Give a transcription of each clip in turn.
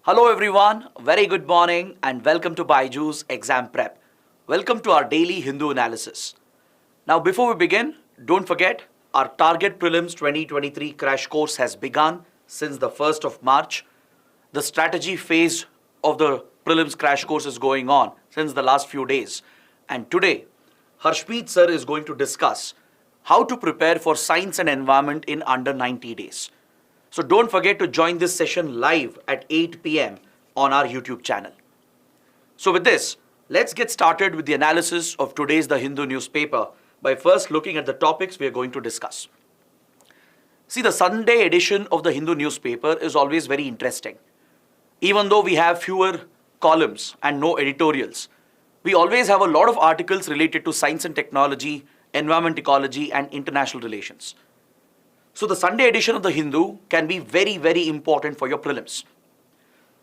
Hello everyone, very good morning and welcome to BYJU'S Exam Prep. Welcome to our daily Hindu analysis. Now before we begin, don't forget our Target Prelims 2023 crash course has begun since the 1st of March. The strategy phase of the Prelims crash course is going on since the last few days. And today, Harshmeet sir is going to discuss how to prepare for science and environment in under 90 days. So don't forget to join this session live at 8 p.m. on our YouTube channel. So with this, let's get started with the analysis of today's The Hindu newspaper by first looking at the topics we are going to discuss. See, the Sunday edition of the Hindu newspaper is always very interesting. Even though we have fewer columns and no editorials, we always have a lot of articles related to science and technology, environment ecology, and international relations. So the Sunday edition of the Hindu can be very, very important for your prelims.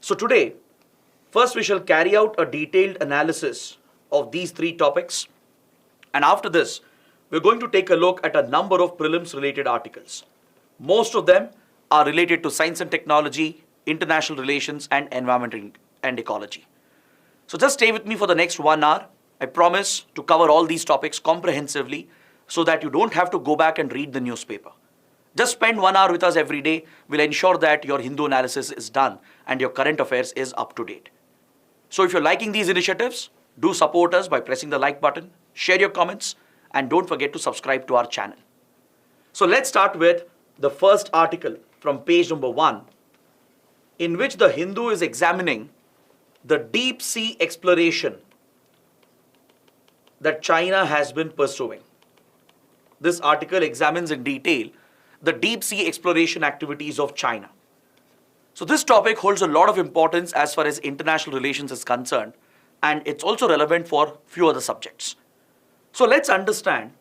So today, first we shall carry out a detailed analysis of these three topics. And after this, we're going to take a look at a number of prelims related articles. Most of them are related to science and technology, international relations, and environment and ecology. So just stay with me for the next 1 hour. I promise to cover all these topics comprehensively so that you don't have to go back and read the newspaper. Just spend 1 hour with us every day. We'll ensure that your Hindu analysis is done and your current affairs is up to date. So if you're liking these initiatives, do support us by pressing the like button, share your comments, and don't forget to subscribe to our channel. So let's start with the first article from page number 1, in which the Hindu is examining the deep sea exploration that China has been pursuing. This article examines in detail the deep sea exploration activities of China. So this topic holds a lot of importance as far as international relations is concerned, and it's also relevant for few other subjects. So let's understand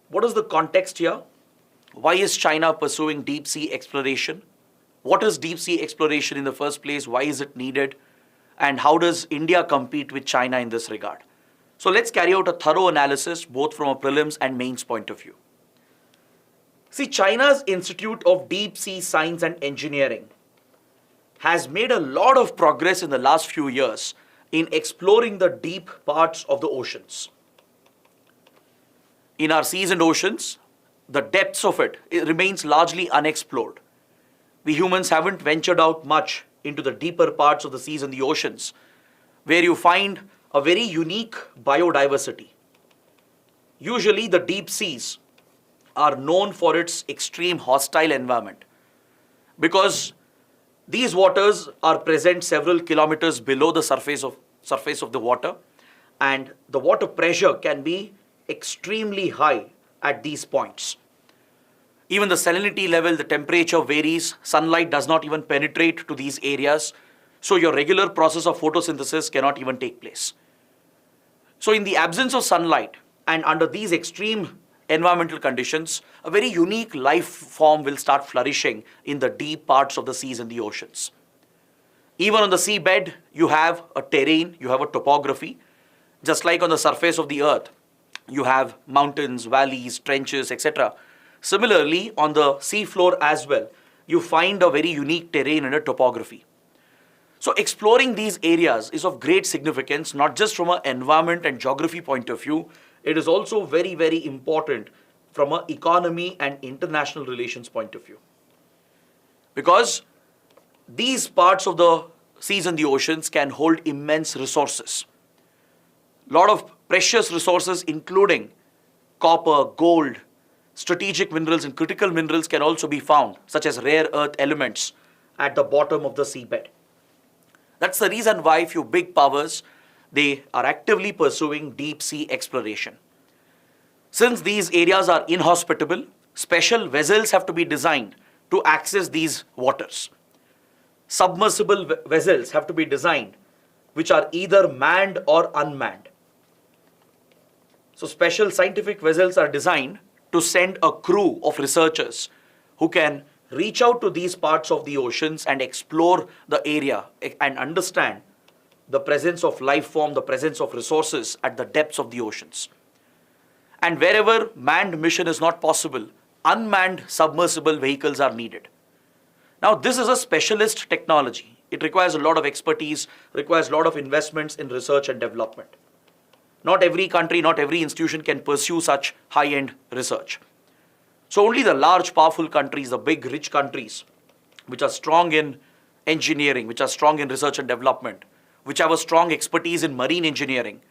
what is the context here. Why is China pursuing deep sea exploration? What is deep sea exploration in the first place? Why is it needed? And how does India compete with China in this regard? So let's carry out a thorough analysis both from a prelims and mains point of view. See, China's Institute of Deep Sea Science and Engineering has made a lot of progress in the last few years in exploring the deep parts of the oceans. In our seas and oceans, the depths of it remains largely unexplored. We humans haven't ventured out much into the deeper parts of the seas and the oceans, where you find a very unique biodiversity. Usually the deep seas are known for its extreme hostile environment because these waters are present several kilometers below the surface of the water, and the water pressure can be extremely high at these points. Even the salinity level, the temperature varies, sunlight does not even penetrate to these areas, so your regular process of photosynthesis cannot even take place. So in the absence of sunlight and under these extreme environmental conditions, a very unique life form will start flourishing in the deep parts of the seas and the oceans. Even on the seabed, you have a terrain, you have a topography. Just like on the surface of the earth, you have mountains, valleys, trenches, etc. Similarly, on the sea floor as well, you find a very unique terrain and a topography. So exploring these areas is of great significance, not just from an environment and geography point of view. It is also very, very important from an economy and international relations point of view. Because these parts of the seas and the oceans can hold immense resources. A lot of precious resources including copper, gold, strategic minerals and critical minerals can also be found, such as rare earth elements at the bottom of the seabed. That's the reason why few big powers, they are actively pursuing deep sea exploration. Since these areas are inhospitable, special vessels have to be designed to access these waters. Submersible vessels have to be designed which are either manned or unmanned. So special scientific vessels are designed to send a crew of researchers who can reach out to these parts of the oceans and explore the area and understand the presence of life form, the presence of resources at the depths of the oceans. And wherever manned mission is not possible, unmanned submersible vehicles are needed. Now, this is a specialist technology. It requires a lot of expertise, requires a lot of investments in research and development. Not every country, not every institution can pursue such high-end research. So only the large, powerful countries, the big, rich countries, which are strong in engineering, which are strong in research and development, which have a strong expertise in marine engineering,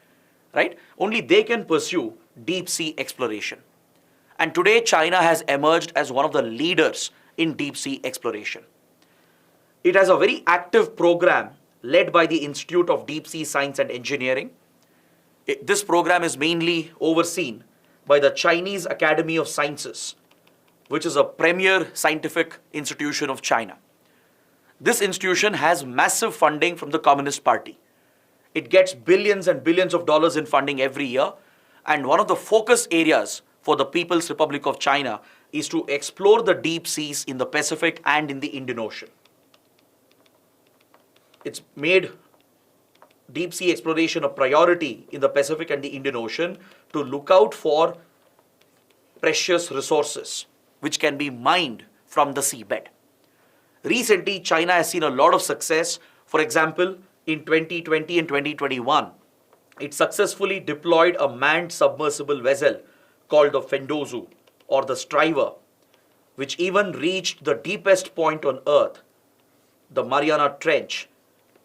right? Only they can pursue deep sea exploration. And today, China has emerged as one of the leaders in deep sea exploration. It has a very active program led by the Institute of Deep Sea Science and Engineering. This program is mainly overseen by the Chinese Academy of Sciences, which is a premier scientific institution of China. This institution has massive funding from the Communist Party. It gets billions and billions of dollars in funding every year, and one of the focus areas for the People's Republic of China is to explore the deep seas in the Pacific and in the Indian Ocean. It's made deep sea exploration a priority in the Pacific and the Indian Ocean to look out for precious resources which can be mined from the seabed. Recently, China has seen a lot of success. For example, in 2020 and 2021, it successfully deployed a manned submersible vessel called the Fendozu or the Striver, which even reached the deepest point on Earth, the Mariana Trench,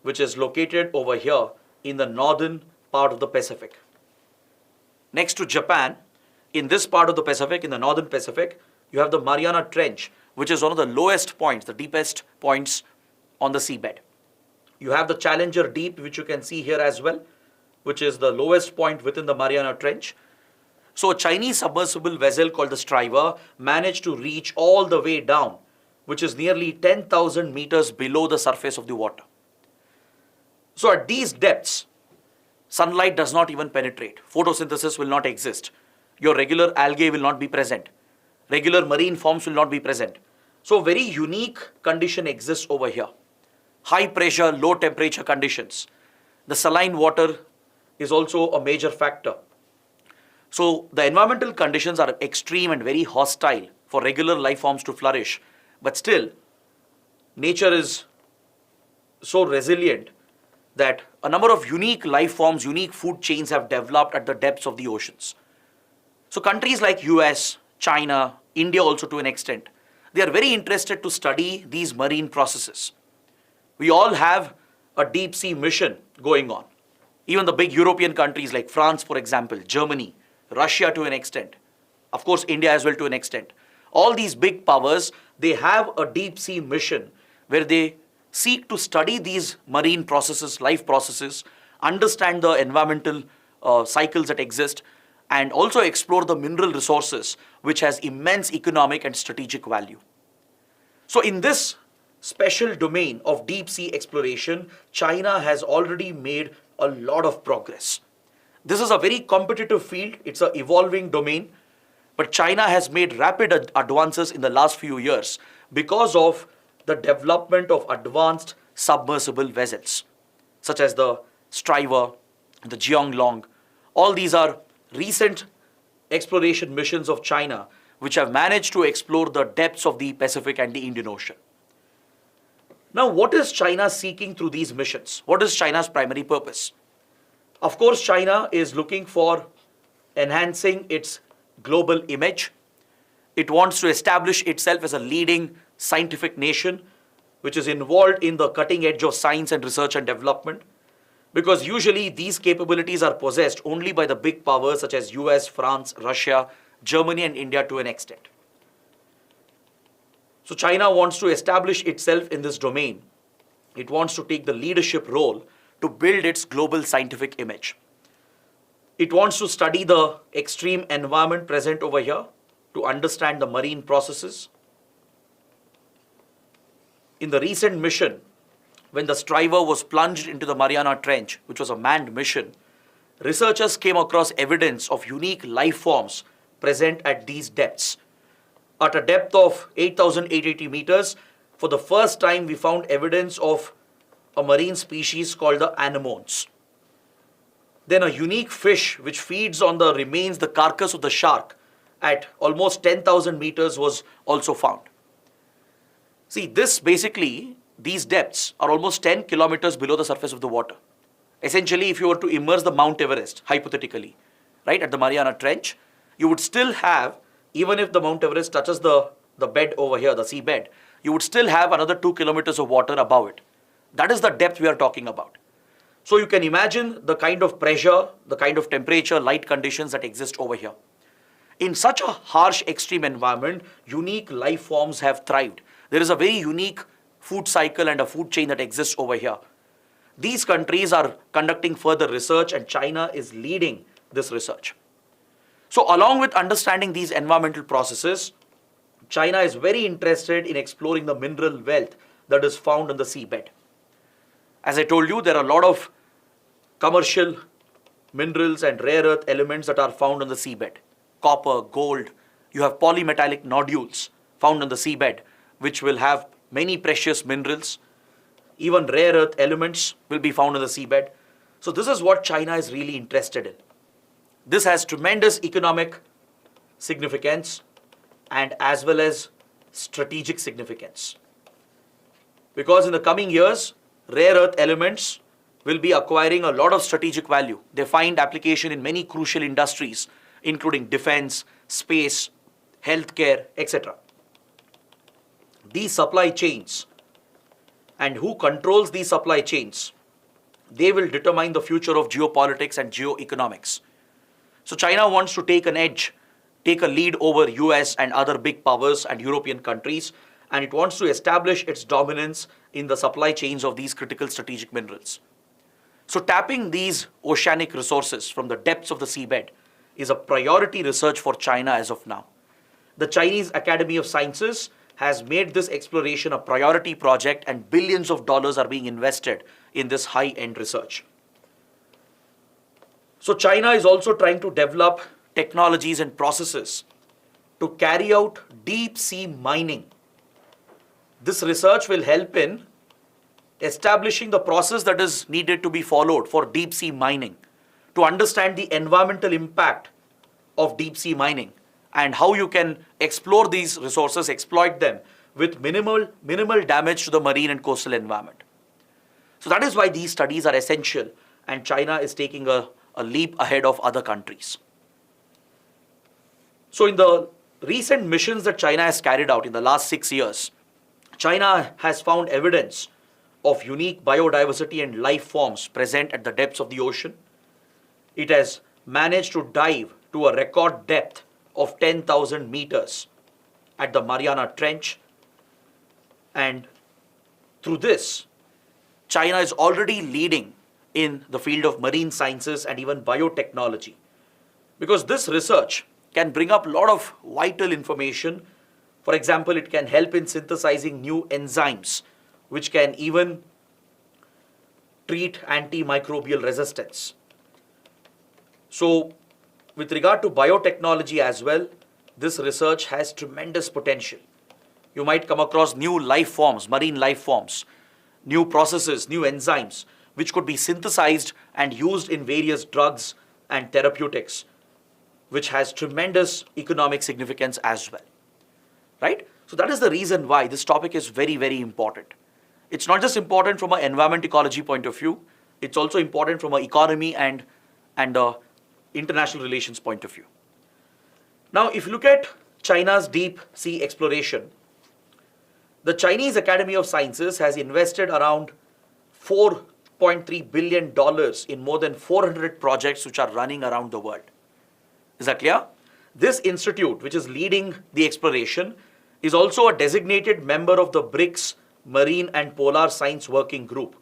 which is located over here in the northern part of the Pacific. Next to Japan, in this part of the Pacific, in the northern Pacific, you have the Mariana Trench, which is one of the lowest points, the deepest points on the seabed. You have the Challenger Deep, which you can see here as well, which is the lowest point within the Mariana Trench. So a Chinese submersible vessel called the Striver managed to reach all the way down, which is nearly 10,000 meters below the surface of the water. So at these depths, sunlight does not even penetrate. Photosynthesis will not exist. Your regular algae will not be present. Regular marine forms will not be present. So very unique condition exists over here. High pressure, low temperature conditions. The saline water is also a major factor. So the environmental conditions are extreme and very hostile for regular life forms to flourish. But still, nature is so resilient that a number of unique life forms, unique food chains have developed at the depths of the oceans. So countries like US, China, India also to an extent, they are very interested to study these marine processes. We all have a deep sea mission going on. Even the big European countries like France, for example, Germany, Russia to an extent, of course India as well to an extent. All these big powers, they have a deep sea mission where they seek to study these marine processes, life processes, understand the environmental cycles that exist, and also explore the mineral resources, which has immense economic and strategic value. So in this special domain of deep sea exploration, China has already made a lot of progress. This is a very competitive field. It's an evolving domain, but China has made rapid advances in the last few years because of the development of advanced submersible vessels, such as the Striver, the Jianglong. All these are recent exploration missions of China, which have managed to explore the depths of the Pacific and the Indian Ocean. Now, what is China seeking through these missions? What is China's primary purpose? Of course, China is looking for enhancing its global image. It wants to establish itself as a leading scientific nation, which is involved in the cutting edge of science and research and development, because usually these capabilities are possessed only by the big powers such as US, France, Russia, Germany and India to an extent. So China wants to establish itself in this domain. It wants to take the leadership role to build its global scientific image. It wants to study the extreme environment present over here to understand the marine processes. In the recent mission, when the Striver was plunged into the Mariana Trench, which was a manned mission, researchers came across evidence of unique life forms present at these depths. At a depth of 8,880 meters, for the first time we found evidence of a marine species called the anemones. Then a unique fish which feeds on the remains, the carcass of the shark at almost 10,000 meters was also found. See, this basically these depths are almost 10 kilometers below the surface of the water. Essentially, if you were to immerse the Mount Everest, hypothetically, right, at the Mariana Trench, you would still have, even if the Mount Everest touches the bed over here, the seabed, you would still have another 2 kilometers of water above it. That is the depth we are talking about. So you can imagine the kind of pressure, the kind of temperature, light conditions that exist over here. In such a harsh, extreme environment, unique life forms have thrived. There is a very unique food cycle and a food chain that exists over here. These countries are conducting further research, and China is leading this research. So along with understanding these environmental processes, China is very interested in exploring the mineral wealth that is found on the seabed. As I told you, there are a lot of commercial minerals and rare earth elements that are found on the seabed. Copper, gold, you have polymetallic nodules found on the seabed, which will have many precious minerals. Even rare earth elements will be found on the seabed. So this is what China is really interested in. This has tremendous economic significance and as well as strategic significance. Because in the coming years, rare earth elements will be acquiring a lot of strategic value. They find application in many crucial industries, including defense, space, healthcare, etc. These supply chains and who controls these supply chains, they will determine the future of geopolitics and geoeconomics. So China wants to take an edge, take a lead over US and other big powers and European countries, and it wants to establish its dominance in the supply chains of these critical strategic minerals. So tapping these oceanic resources from the depths of the seabed is a priority research for China as of now. The Chinese Academy of Sciences has made this exploration a priority project, and billions of dollars are being invested in this high-end research. So China is also trying to develop technologies and processes to carry out deep sea mining. This research will help in establishing the process that is needed to be followed for deep sea mining, to understand the environmental impact of deep sea mining and how you can explore these resources, exploit them with minimal damage to the marine and coastal environment. So that is why these studies are essential, and China is taking a leap ahead of other countries. So in the recent missions that China has carried out in the last 6 years, China has found evidence of unique biodiversity and life forms present at the depths of the ocean. It has managed to dive to a record depth of 10,000 meters at the Mariana Trench. And through this, China is already leading in the field of marine sciences and even biotechnology. Because this research can bring up a lot of vital information. For example, it can help in synthesizing new enzymes, which can even treat antimicrobial resistance. So, with regard to biotechnology as well, this research has tremendous potential. You might come across new life forms, marine life forms, new processes, new enzymes, which could be synthesized and used in various drugs and therapeutics, which has tremendous economic significance as well. Right? So that is the reason why this topic is very, very important. It's not just important from an environment ecology point of view, it's also important from an economy and international relations point of view. Now, if you look at China's deep sea exploration, the Chinese Academy of Sciences has invested around $4.3 billion in more than 400 projects which are running around the world. Is that clear? This institute, which is leading the exploration, is also a designated member of the BRICS Marine and Polar Science Working Group.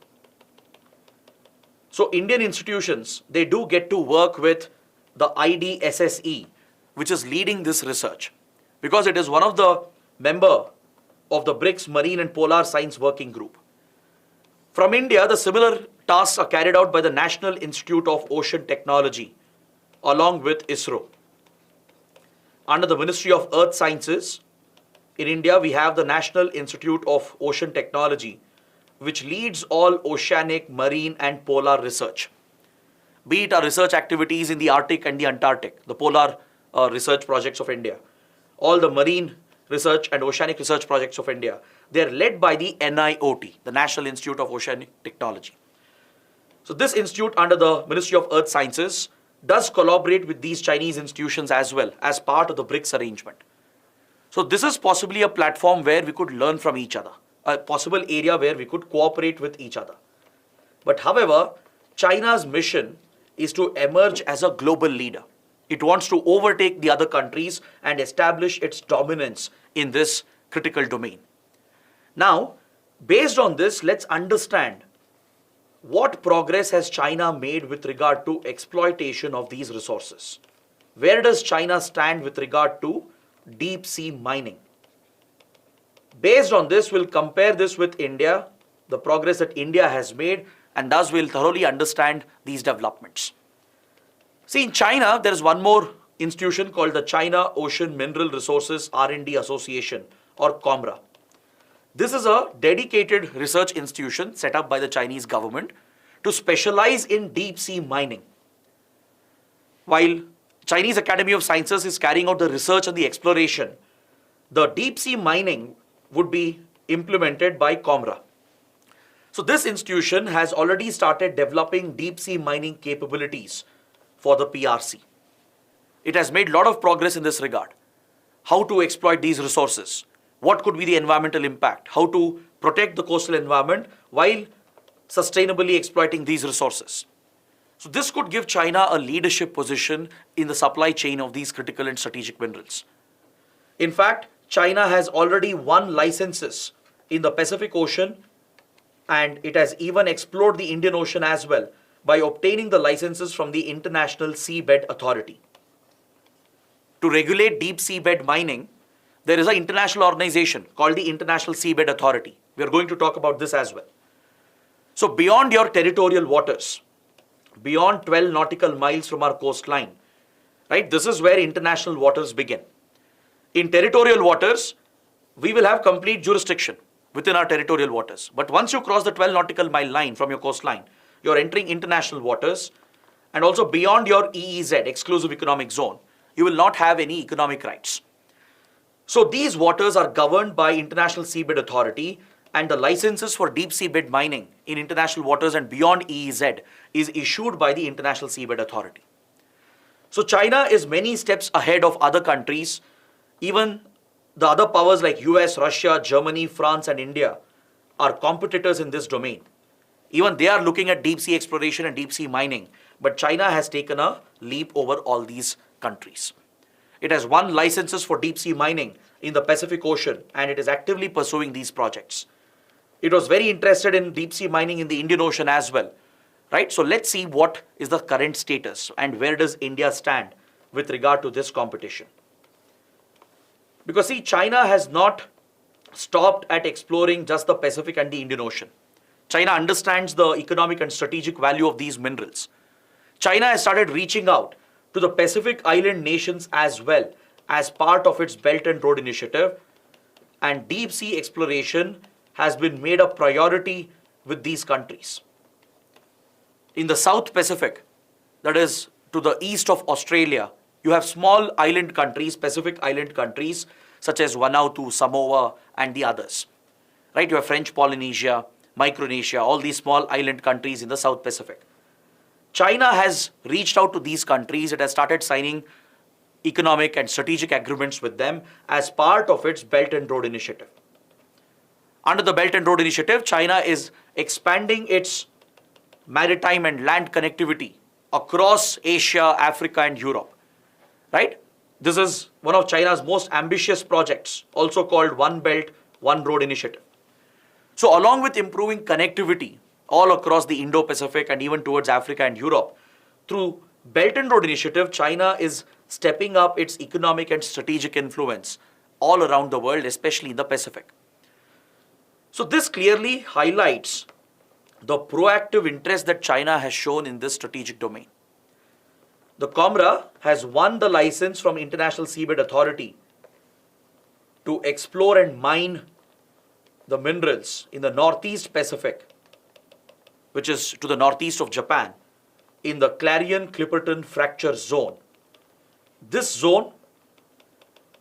So Indian institutions, they do get to work with the IDSSE, which is leading this research, because it is one of the member of the BRICS Marine and Polar Science Working Group. From India, the similar tasks are carried out by the National Institute of Ocean Technology, along with ISRO. Under the Ministry of Earth Sciences, in India, we have the National Institute of Ocean Technology, which leads all oceanic, marine and polar research. Be it our research activities in the Arctic and the Antarctic, the polar research projects of India, all the marine Research and Oceanic Research Projects of India. They are led by the NIOT, the National Institute of Oceanic Technology. So this institute under the Ministry of Earth Sciences does collaborate with these Chinese institutions as well as part of the BRICS arrangement. So this is possibly a platform where we could learn from each other, a possible area where we could cooperate with each other. But however, China's mission is to emerge as a global leader. It wants to overtake the other countries and establish its dominance in this critical domain. Now, based on this, let's understand what progress has China made with regard to exploitation of these resources. Where does China stand with regard to deep sea mining? Based on this, we'll compare this with India, the progress that India has made, and thus we'll thoroughly understand these developments. See, in China, there is one more institution called the China Ocean Mineral Resources R&D Association, or COMRA. This is a dedicated research institution set up by the Chinese government to specialize in deep sea mining. While Chinese Academy of Sciences is carrying out the research and the exploration, the deep sea mining would be implemented by COMRA. So this institution has already started developing deep sea mining capabilities for the PRC. It has made a lot of progress in this regard. How to exploit these resources? What could be the environmental impact? How to protect the coastal environment while sustainably exploiting these resources? So this could give China a leadership position in the supply chain of these critical and strategic minerals. In fact, China has already won licenses in the Pacific Ocean, and it has even explored the Indian Ocean as well by obtaining the licenses from the International Seabed Authority. To regulate deep seabed mining, there is an international organization called the International Seabed Authority. We are going to talk about this as well. So beyond your territorial waters, beyond 12 nautical miles from our coastline, right, this is where international waters begin. In territorial waters, we will have complete jurisdiction within our territorial waters. But once you cross the 12 nautical mile line from your coastline, you're entering international waters, and also beyond your EEZ, exclusive economic zone, you will not have any economic rights. So these waters are governed by International Seabed Authority, and the licenses for deep seabed mining in international waters and beyond EEZ is issued by the International Seabed Authority. So China is many steps ahead of other countries. Even the other powers like US, Russia, Germany, France and India are competitors in this domain. Even they are looking at deep sea exploration and deep sea mining, but China has taken a leap over all these countries. It has won licenses for deep sea mining in the Pacific Ocean, and it is actively pursuing these projects. It was very interested in deep sea mining in the Indian Ocean as well, right? So let's see what is the current status and where does India stand with regard to this competition. Because see, China has not stopped at exploring just the Pacific and the Indian Ocean. China understands the economic and strategic value of these minerals. China has started reaching out to the Pacific Island nations as well as part of its Belt and Road Initiative, and deep sea exploration has been made a priority with these countries. In the South Pacific, that is to the east of Australia, you have small island countries, Pacific island countries such as Vanuatu, Samoa and the others. Right? You have French Polynesia, Micronesia, all these small island countries in the South Pacific. China has reached out to these countries. It has started signing economic and strategic agreements with them as part of its Belt and Road Initiative. Under the Belt and Road Initiative, China is expanding its maritime and land connectivity across Asia, Africa and Europe. Right? This is one of China's most ambitious projects, also called One Belt, One Road Initiative. So along with improving connectivity all across the Indo-Pacific and even towards Africa and Europe, through Belt and Road Initiative, China is stepping up its economic and strategic influence all around the world, especially in the Pacific. So this clearly highlights the proactive interest that China has shown in this strategic domain. The COMRA has won the license from International Seabed Authority to explore and mine the minerals in the Northeast Pacific, which is to the northeast of Japan, in the Clarion-Clipperton Fracture Zone. This zone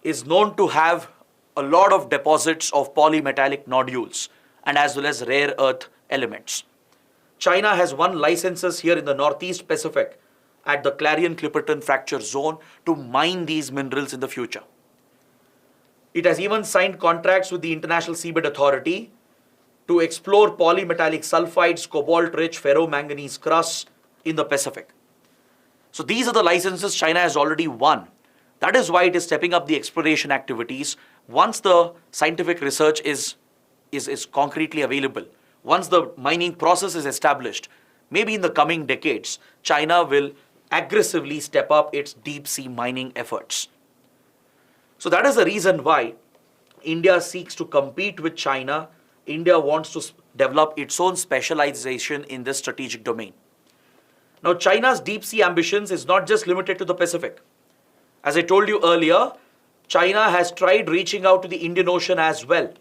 is known to have a lot of deposits of polymetallic nodules and as well as rare earth elements. China has won licenses here in the Northeast Pacific at the Clarion-Clipperton Fracture Zone to mine these minerals in the future. It has even signed contracts with the International Seabed Authority to explore polymetallic sulfides, cobalt-rich ferromanganese crusts in the Pacific. So these are the licenses China has already won. That is why it is stepping up the exploration activities once the scientific research is concretely available. Once the mining process is established, maybe in the coming decades, China will aggressively step up its deep sea mining efforts. So that is the reason why India seeks to compete with China. India wants to develop its own specialization in this strategic domain. Now, China's deep sea ambitions is not just limited to the Pacific. As I told you earlier, China has tried reaching out to the Indian Ocean as well.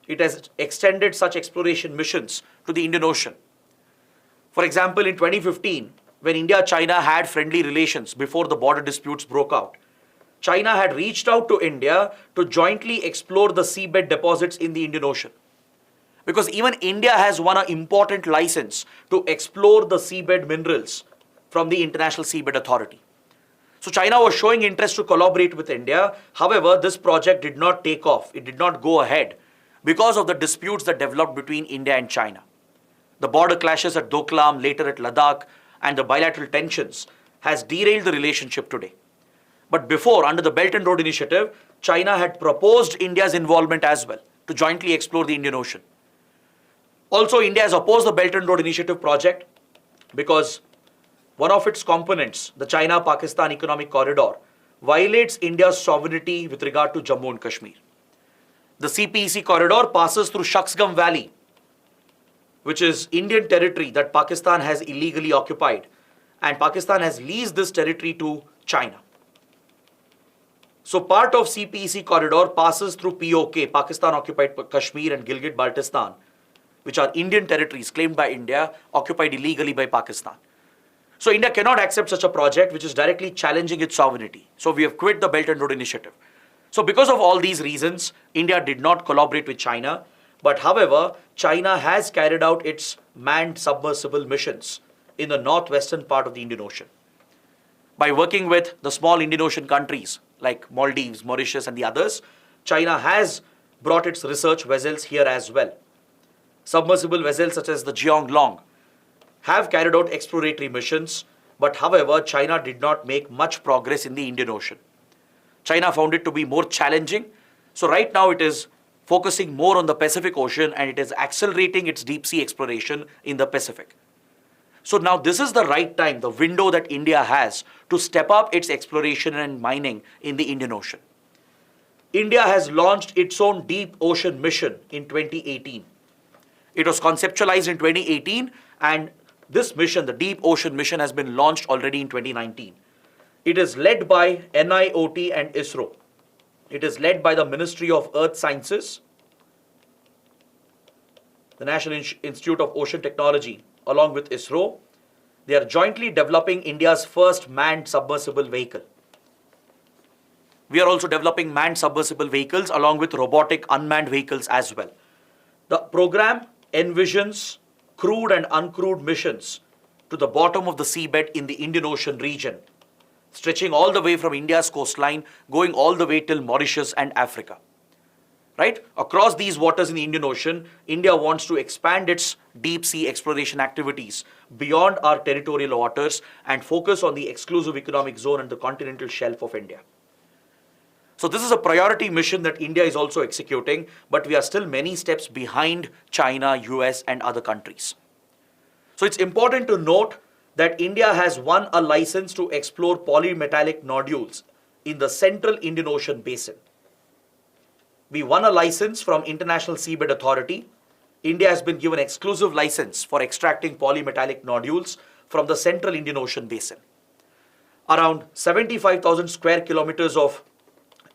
It has extended such exploration missions to the Indian Ocean. For example, in 2015, when India-China had friendly relations before the border disputes broke out, China had reached out to India to jointly explore the seabed deposits in the Indian Ocean. Because even India has won an important license to explore the seabed minerals from the International Seabed Authority. So China was showing interest to collaborate with India. However, this project did not take off. It did not go ahead because of the disputes that developed between India and China. The border clashes at Doklam, later at Ladakh, and the bilateral tensions has derailed the relationship today. But before, under the Belt and Road Initiative, China had proposed India's involvement as well to jointly explore the Indian Ocean. Also, India has opposed the Belt and Road Initiative project because one of its components, the China-Pakistan Economic Corridor, violates India's sovereignty with regard to Jammu and Kashmir. The CPEC corridor passes through Shaksgam Valley, which is Indian territory that Pakistan has illegally occupied, and Pakistan has leased this territory to China. So part of CPEC corridor passes through POK, Pakistan occupied Kashmir and Gilgit-Baltistan, which are Indian territories claimed by India, occupied illegally by Pakistan. So India cannot accept such a project which is directly challenging its sovereignty. So we have quit the Belt and Road Initiative. So because of all these reasons, India did not collaborate with China. But however, China has carried out its manned submersible missions in the northwestern part of the Indian Ocean. By working with the small Indian Ocean countries like Maldives, Mauritius and the others, China has brought its research vessels here as well. Submersible vessels such as the Jianglong have carried out exploratory missions, but however, China did not make much progress in the Indian Ocean. China found it to be more challenging. So right now it is focusing more on the Pacific Ocean and it is accelerating its deep sea exploration in the Pacific. So now this is the right time, the window that India has to step up its exploration and mining in the Indian Ocean. India has launched its own deep ocean mission in 2018. It was conceptualized in 2018 and this mission, the Deep Ocean Mission, has been launched already in 2019. It is led by NIOT and ISRO. It is led by the Ministry of Earth Sciences, the National Institute of Ocean Technology, along with ISRO. They are jointly developing India's first manned submersible vehicle. We are also developing manned submersible vehicles along with robotic unmanned vehicles as well. The program envisions crewed and uncrewed missions to the bottom of the seabed in the Indian Ocean region, stretching all the way from India's coastline, going all the way till Mauritius and Africa. Right? Across these waters in the Indian Ocean, India wants to expand its deep sea exploration activities beyond our territorial waters and focus on the exclusive economic zone and the continental shelf of India. So this is a priority mission that India is also executing, but we are still many steps behind China, US and other countries. So it's important to note that India has won a license to explore polymetallic nodules in the central Indian Ocean basin. We won a license from International Seabed Authority. India has been given exclusive license for extracting polymetallic nodules from the central Indian Ocean basin. Around 75,000 square kilometers of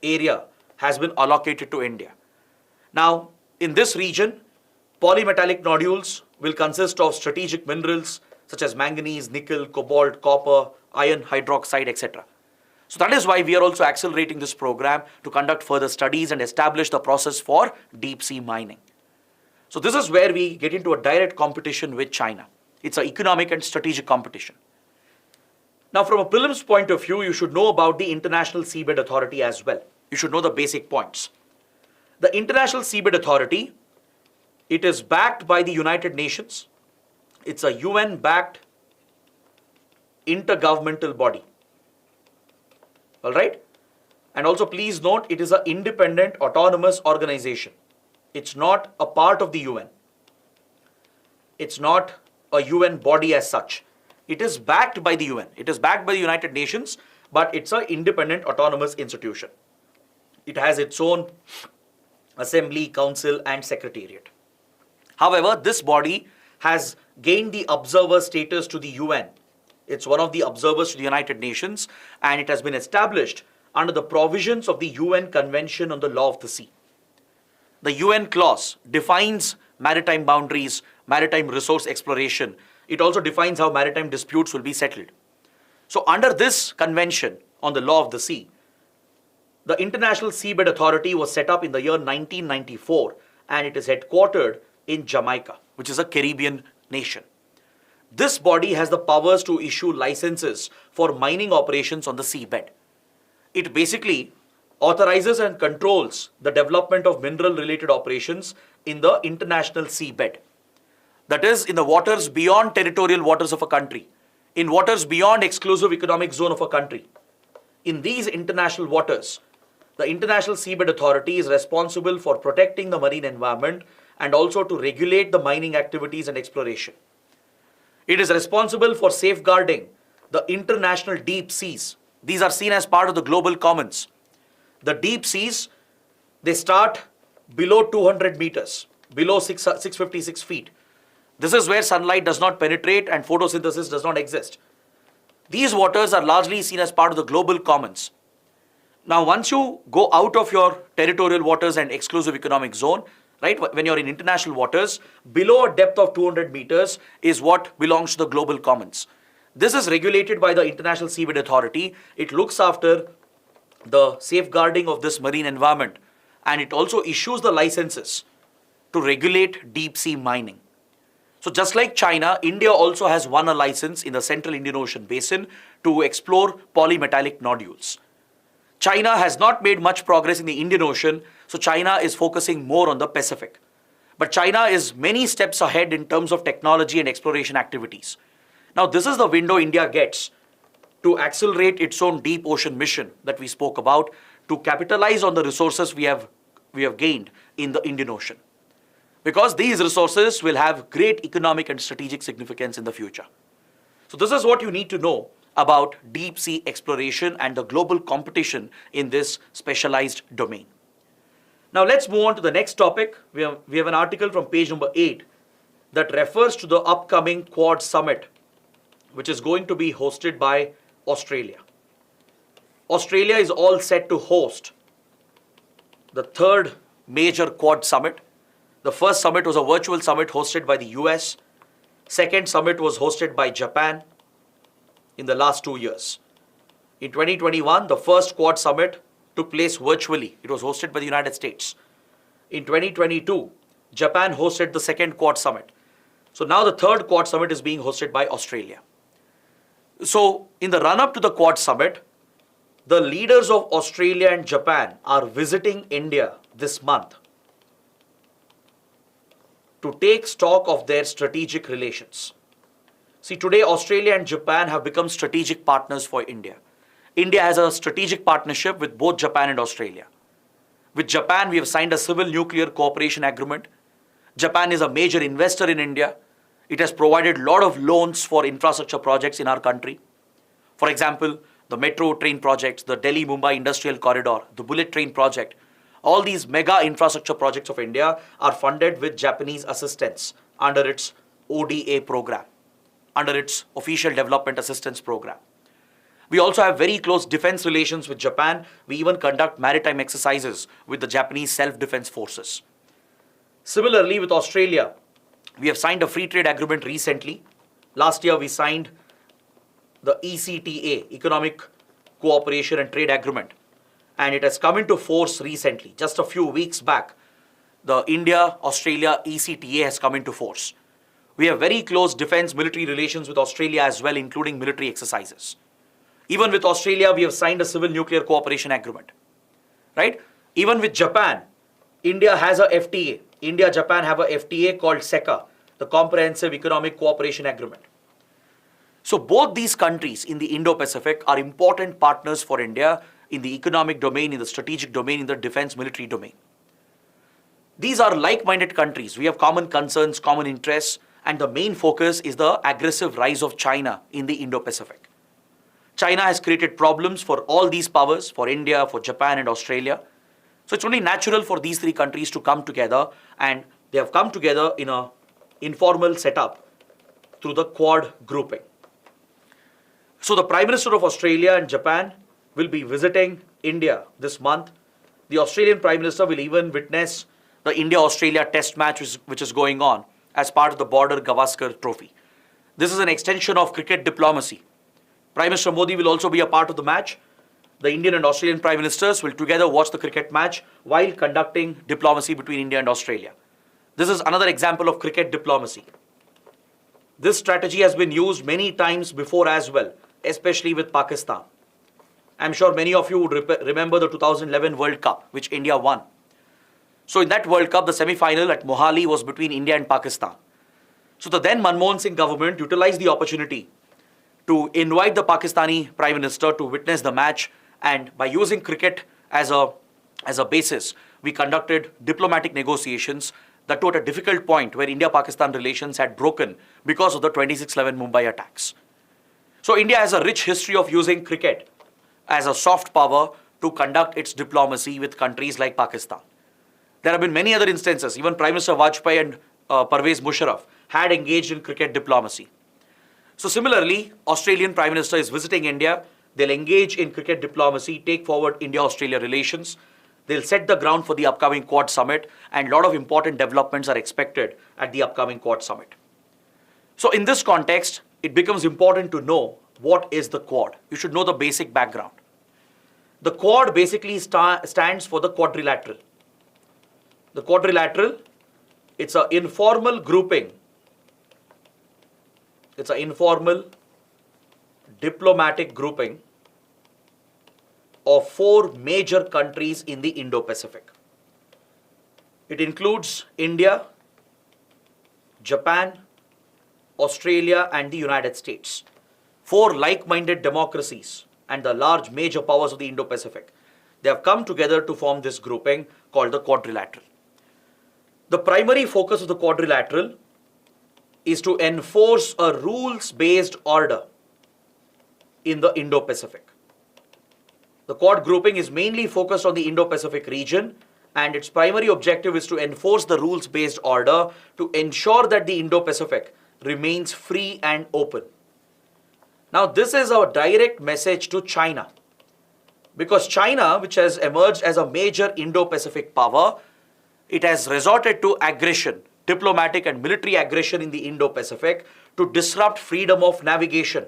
area has been allocated to India. Now, in this region, polymetallic nodules will consist of strategic minerals such as manganese, nickel, cobalt, copper, iron hydroxide, etc. So that is why we are also accelerating this program to conduct further studies and establish the process for deep sea mining. So this is where we get into a direct competition with China. It's an economic and strategic competition. Now, from a prelims point of view, you should know about the International Seabed Authority as well. You should know the basic points. The International Seabed Authority, it is backed by the United Nations. It's a UN-backed intergovernmental body. All right? And also please note, it is an independent autonomous organization. It's not a part of the UN. It's not a UN body as such. It is backed by the UN. It is backed by the United Nations, but it's an independent autonomous institution. It has its own assembly, council, and secretariat. However, this body has gained the observer status to the UN. It's one of the observers to the United Nations, and it has been established under the provisions of the UN Convention on the Law of the Sea. The UN clause defines maritime boundaries, maritime resource exploration. It also defines how maritime disputes will be settled. So under this convention on the law of the sea, the International Seabed Authority was set up in the year 1994, and it is headquartered in Jamaica, which is a Caribbean nation. This body has the powers to issue licenses for mining operations on the seabed. It basically authorizes and controls the development of mineral-related operations in the international seabed. That is, in the waters beyond territorial waters of a country, in waters beyond exclusive economic zone of a country. In these international waters, the International Seabed Authority is responsible for protecting the marine environment and also to regulate the mining activities and exploration. It is responsible for safeguarding the international deep seas. These are seen as part of the global commons. The deep seas, they start below 200 meters, below 656 feet. This is where sunlight does not penetrate and photosynthesis does not exist. These waters are largely seen as part of the global commons. Now, once you go out of your territorial waters and exclusive economic zone, right, when you're in international waters, below a depth of 200 meters is what belongs to the global commons. This is regulated by the International Seabed Authority. It looks after the safeguarding of this marine environment, and it also issues the licenses to regulate deep sea mining. So just like China, India also has won a license in the Central Indian Ocean Basin to explore polymetallic nodules. China has not made much progress in the Indian Ocean, so China is focusing more on the Pacific. But China is many steps ahead in terms of technology and exploration activities. Now, this is the window India gets to accelerate its own deep ocean mission that we spoke about, to capitalize on the resources we have gained in the Indian Ocean. Because these resources will have great economic and strategic significance in the future. So this is what you need to know about deep sea exploration and the global competition in this specialized domain. Now let's move on to the next topic. We have an article from page number 8 that refers to the upcoming Quad Summit, which is going to be hosted by Australia. Australia is all set to host the third major Quad Summit. The first summit was a virtual summit hosted by the US. Second summit was hosted by Japan in the last 2 years. In 2021, the first Quad Summit took place virtually. It was hosted by the United States. In 2022, Japan hosted the second Quad Summit. So now the third Quad Summit is being hosted by Australia. So in the run-up to the Quad Summit, the leaders of Australia and Japan are visiting India this month to take stock of their strategic relations. See, today Australia and Japan have become strategic partners for India. India has a strategic partnership with both Japan and Australia. With Japan, we have signed a civil nuclear cooperation agreement. Japan is a major investor in India. It has provided a lot of loans for infrastructure projects in our country. For example, the metro train projects, the Delhi-Mumbai Industrial Corridor, the bullet train project. All these mega infrastructure projects of India are funded with Japanese assistance under its ODA program, under its Official Development Assistance Program. We also have very close defense relations with Japan. We even conduct maritime exercises with the Japanese self-defense forces. Similarly, with Australia, we have signed a free trade agreement recently. Last year, we signed the ECTA, Economic cooperation and trade agreement. And it has come into force recently. Just a few weeks back, the India-Australia ECTA has come into force. We have very close defense military relations with Australia as well, including military exercises. Even with Australia, we have signed a civil nuclear cooperation agreement, right? Even with Japan, India has a FTA. India-Japan have a FTA called SECA, the Comprehensive Economic Cooperation Agreement. So both these countries in the Indo-Pacific are important partners for India in the economic domain, in the strategic domain, in the defense military domain. These are like-minded countries. We have common concerns, common interests, and the main focus is the aggressive rise of China in the Indo-Pacific. China has created problems for all these powers, for India, for Japan and Australia. So it's only natural for these three countries to come together, and they have come together in an informal setup through the Quad grouping. So the Prime Minister of Australia and Japan will be visiting India this month. The Australian Prime Minister will even witness the India-Australia test match which is going on as part of the Border Gavaskar Trophy. This is an extension of cricket diplomacy. Prime Minister Modi will also be a part of the match. The Indian and Australian Prime Ministers will together watch the cricket match while conducting diplomacy between India and Australia. This is another example of cricket diplomacy. This strategy has been used many times before as well, especially with Pakistan. I'm sure many of you would remember the 2011 World Cup, which India won. So in that World Cup, the semi-final at Mohali was between India and Pakistan. So the then Manmohan Singh government utilized the opportunity to invite the Pakistani Prime Minister to witness the match, and by using cricket as a basis, we conducted diplomatic negotiations that were at a difficult point where India-Pakistan relations had broken because of the 26/11 Mumbai attacks. So India has a rich history of using cricket as a soft power to conduct its diplomacy with countries like Pakistan. There have been many other instances. Even Prime Minister Vajpayee and Pervez Musharraf had engaged in cricket diplomacy. So similarly, Australian Prime Minister is visiting India. They'll engage in cricket diplomacy, take forward India-Australia relations. They'll set the ground for the upcoming Quad Summit, and a lot of important developments are expected at the upcoming Quad Summit. So in this context, it becomes important to know what is the Quad. You should know the basic background. The Quad basically stands for the quadrilateral. The quadrilateral, it's an informal grouping. It's an informal diplomatic grouping of 4 major countries in the Indo-Pacific. It includes India, Japan, Australia and the United States. 4 like-minded democracies and the large major powers of the Indo-Pacific. They have come together to form this grouping called the quadrilateral. The primary focus of the quadrilateral is to enforce a rules-based order in the Indo-Pacific. The Quad grouping is mainly focused on the Indo-Pacific region, and its primary objective is to enforce the rules-based order to ensure that the Indo-Pacific remains free and open. Now, this is a direct message to China, because China, which has emerged as a major Indo-Pacific power, it has resorted to aggression, diplomatic and military aggression in the Indo-Pacific to disrupt freedom of navigation.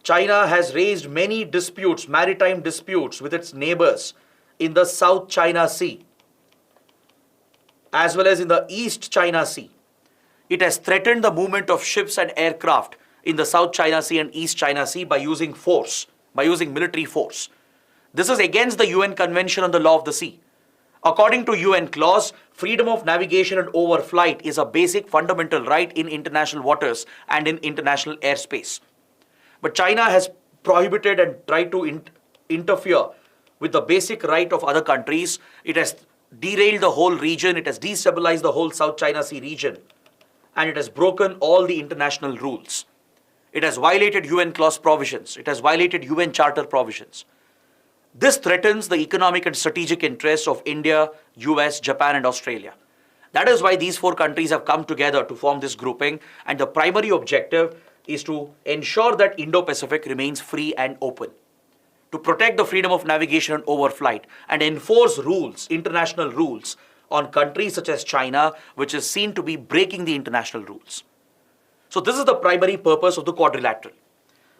China has raised many disputes, maritime disputes with its neighbors in the South China Sea, as well as in the East China Sea. It has threatened the movement of ships and aircraft in the South China Sea and East China Sea by using force, by using military force. This is against the UN Convention on the Law of the Sea. According to UN clause, freedom of navigation and overflight is a basic fundamental right in international waters and in international airspace. But China has prohibited and tried to interfere with the basic right of other countries. It has derailed the whole region, it has destabilized the whole South China Sea region, and it has broken all the international rules. It has violated UN clause provisions, it has violated UN Charter provisions. This threatens the economic and strategic interests of India, US, Japan and Australia. That is why these 4 countries have come together to form this grouping, and the primary objective is to ensure that Indo-Pacific remains free and open, to protect the freedom of navigation and overflight, and enforce rules, international rules, on countries such as China, which is seen to be breaking the international rules. So this is the primary purpose of the quadrilateral.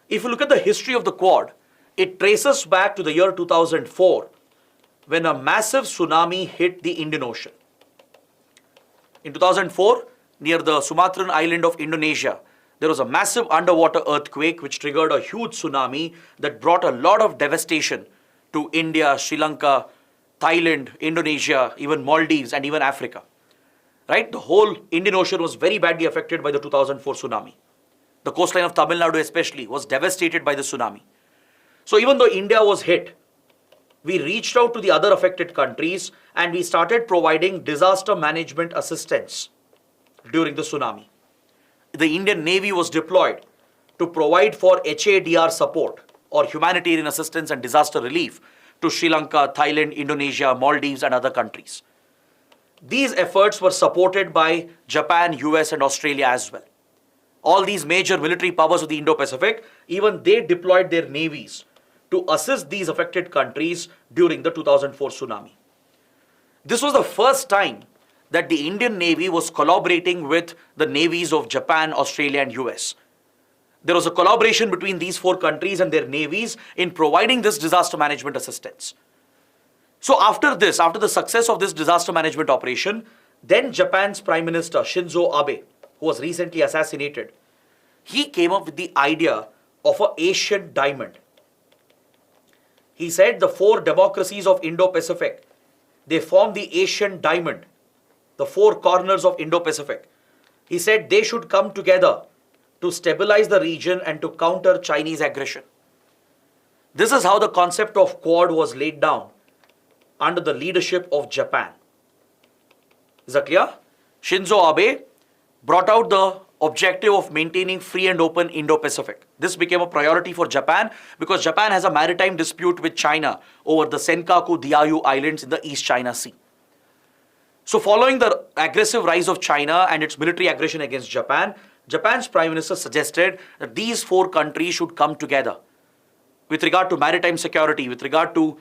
If you look at the history of the Quad, It traces back to the year 2004 when a massive tsunami hit the Indian Ocean. In 2004, near the Sumatran island of Indonesia, there was a massive underwater earthquake which triggered a huge tsunami that brought a lot of devastation to India, Sri Lanka, Thailand, Indonesia, even Maldives, and even Africa. Right? The whole Indian Ocean was very badly affected by the 2004 tsunami. The coastline of Tamil Nadu especially was devastated by the tsunami. So even though India was hit, we reached out to the other affected countries and we started providing disaster management assistance during the tsunami. The Indian Navy was deployed to provide for HADR support or humanitarian assistance and disaster relief to Sri Lanka, Thailand, Indonesia, Maldives, and other countries. These efforts were supported by Japan, US, and Australia as well. All these major military powers of the Indo-Pacific, even they deployed their navies to assist these affected countries during the 2004 tsunami. This was the first time that the Indian Navy was collaborating with the navies of Japan, Australia, and US. There was a collaboration between these four countries and their navies in providing this disaster management assistance. So after this, after the success of this disaster management operation, then Japan's Prime Minister Shinzo Abe, who was recently assassinated, he came up with the idea of an Asian diamond. He said the four democracies of Indo-Pacific, they form the Asian diamond, the four corners of Indo-Pacific. He said they should come together to stabilize the region and to counter Chinese aggression. This is how the concept of Quad was laid down under the leadership of Japan. Is that clear? Shinzo Abe brought out the objective of maintaining free and open Indo-Pacific. This became a priority for Japan because Japan has a maritime dispute with China over the Senkaku-Diaoyu Islands in the East China Sea. So following the aggressive rise of China and its military aggression against Japan, Japan's Prime Minister suggested that these four countries should come together. With regard to maritime security, with regard to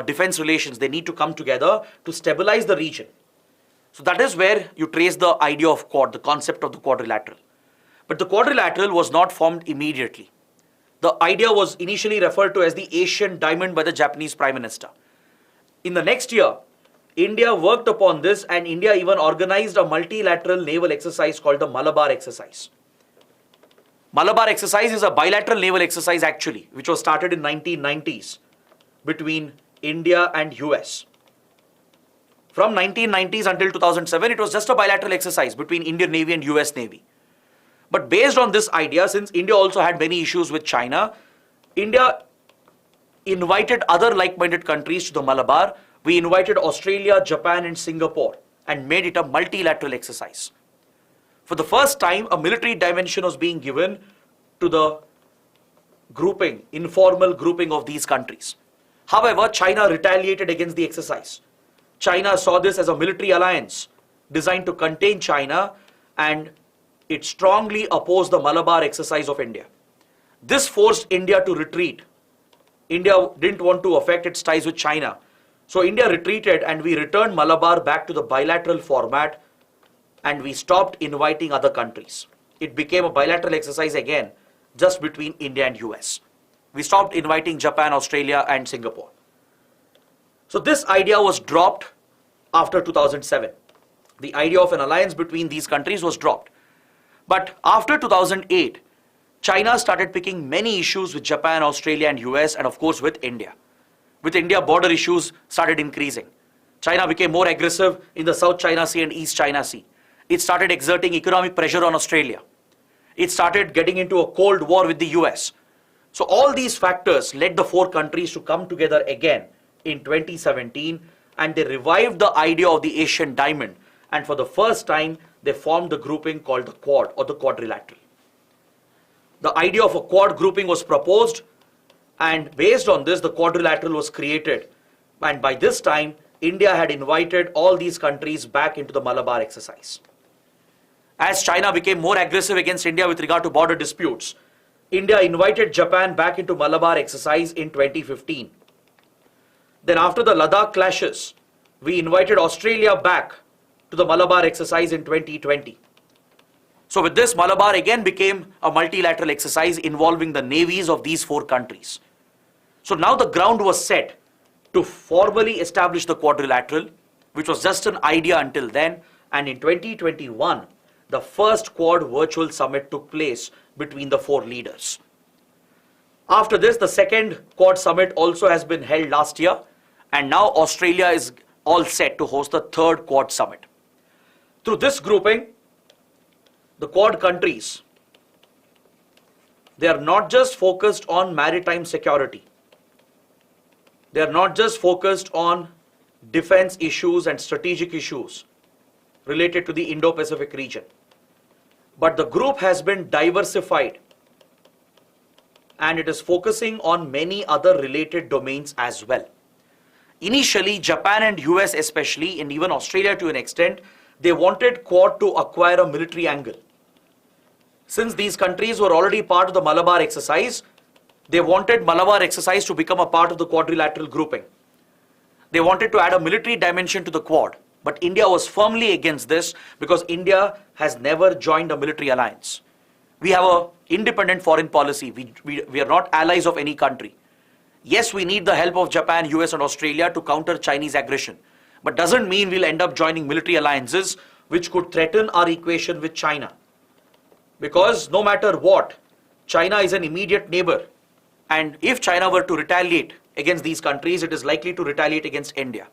defense relations, they need to come together to stabilize the region. So that is where you trace the idea of Quad, the concept of the quadrilateral. But the quadrilateral was not formed immediately. The idea was initially referred to as the Asian diamond by the Japanese Prime Minister. In the next year, India worked upon this and India even organized a multilateral naval exercise called the Malabar exercise. Malabar exercise is a bilateral naval exercise actually, which was started in 1990s between India and US. From 1990s until 2007, it was just a bilateral exercise between Indian Navy and US Navy. But based on this idea, since India also had many issues with China, India invited other like-minded countries to the Malabar. We invited Australia, Japan, and Singapore and made it a multilateral exercise. For the first time, a military dimension was being given to the grouping, informal grouping of these countries. However, China retaliated against the exercise. China saw this as a military alliance designed to contain China and it strongly opposed the Malabar exercise of India. This forced India to retreat. India didn't want to affect its ties with China. So India retreated and we returned Malabar back to the bilateral format and we stopped inviting other countries. It became a bilateral exercise again, just between India and US. We stopped inviting Japan, Australia, and Singapore. So this idea was dropped after 2007. The idea of an alliance between these countries was dropped. But after 2008, China started picking many issues with Japan, Australia, and US, and of course with India. With India, border issues started increasing. China became more aggressive in the South China Sea and East China Sea. It started exerting economic pressure on Australia. It started getting into a cold war with the US. So all these factors led the four countries to come together again in 2017 and they revived the idea of the Asian diamond and for the first time they formed the grouping called the Quad or the quadrilateral. The idea of a Quad grouping was proposed and based on this the quadrilateral was created and by this time India had invited all these countries back into the Malabar exercise. As China became more aggressive against India with regard to border disputes, India invited Japan back into Malabar exercise in 2015. Then after the Ladakh clashes, we invited Australia back to the Malabar exercise in 2020. So with this, Malabar again became a multilateral exercise involving the navies of these four countries. So now the ground was set to formally establish the quadrilateral, which was just an idea until then. And in 2021, the first Quad virtual summit took place between the four leaders. After this, the second Quad summit also has been held last year, and now Australia is all set to host the third Quad summit. Through this grouping, the Quad countries, they are not just focused on maritime security. They are not just focused on defense issues and strategic issues related to the Indo-Pacific region. But the group has been diversified, and it is focusing on many other related domains as well. Initially, Japan and US especially, and even Australia to an extent, they wanted Quad to acquire a military angle. Since these countries were already part of the Malabar exercise, they wanted Malabar exercise to become a part of the quadrilateral grouping. They wanted to add a military dimension to the Quad, but India was firmly against this because India has never joined a military alliance. We have an independent foreign policy. We are not allies of any country. Yes, we need the help of Japan, US and Australia to counter Chinese aggression, but doesn't mean we'll end up joining military alliances which could threaten our equation with China. Because no matter what, China is an immediate neighbor, and if China were to retaliate against these countries, it is likely to retaliate against India.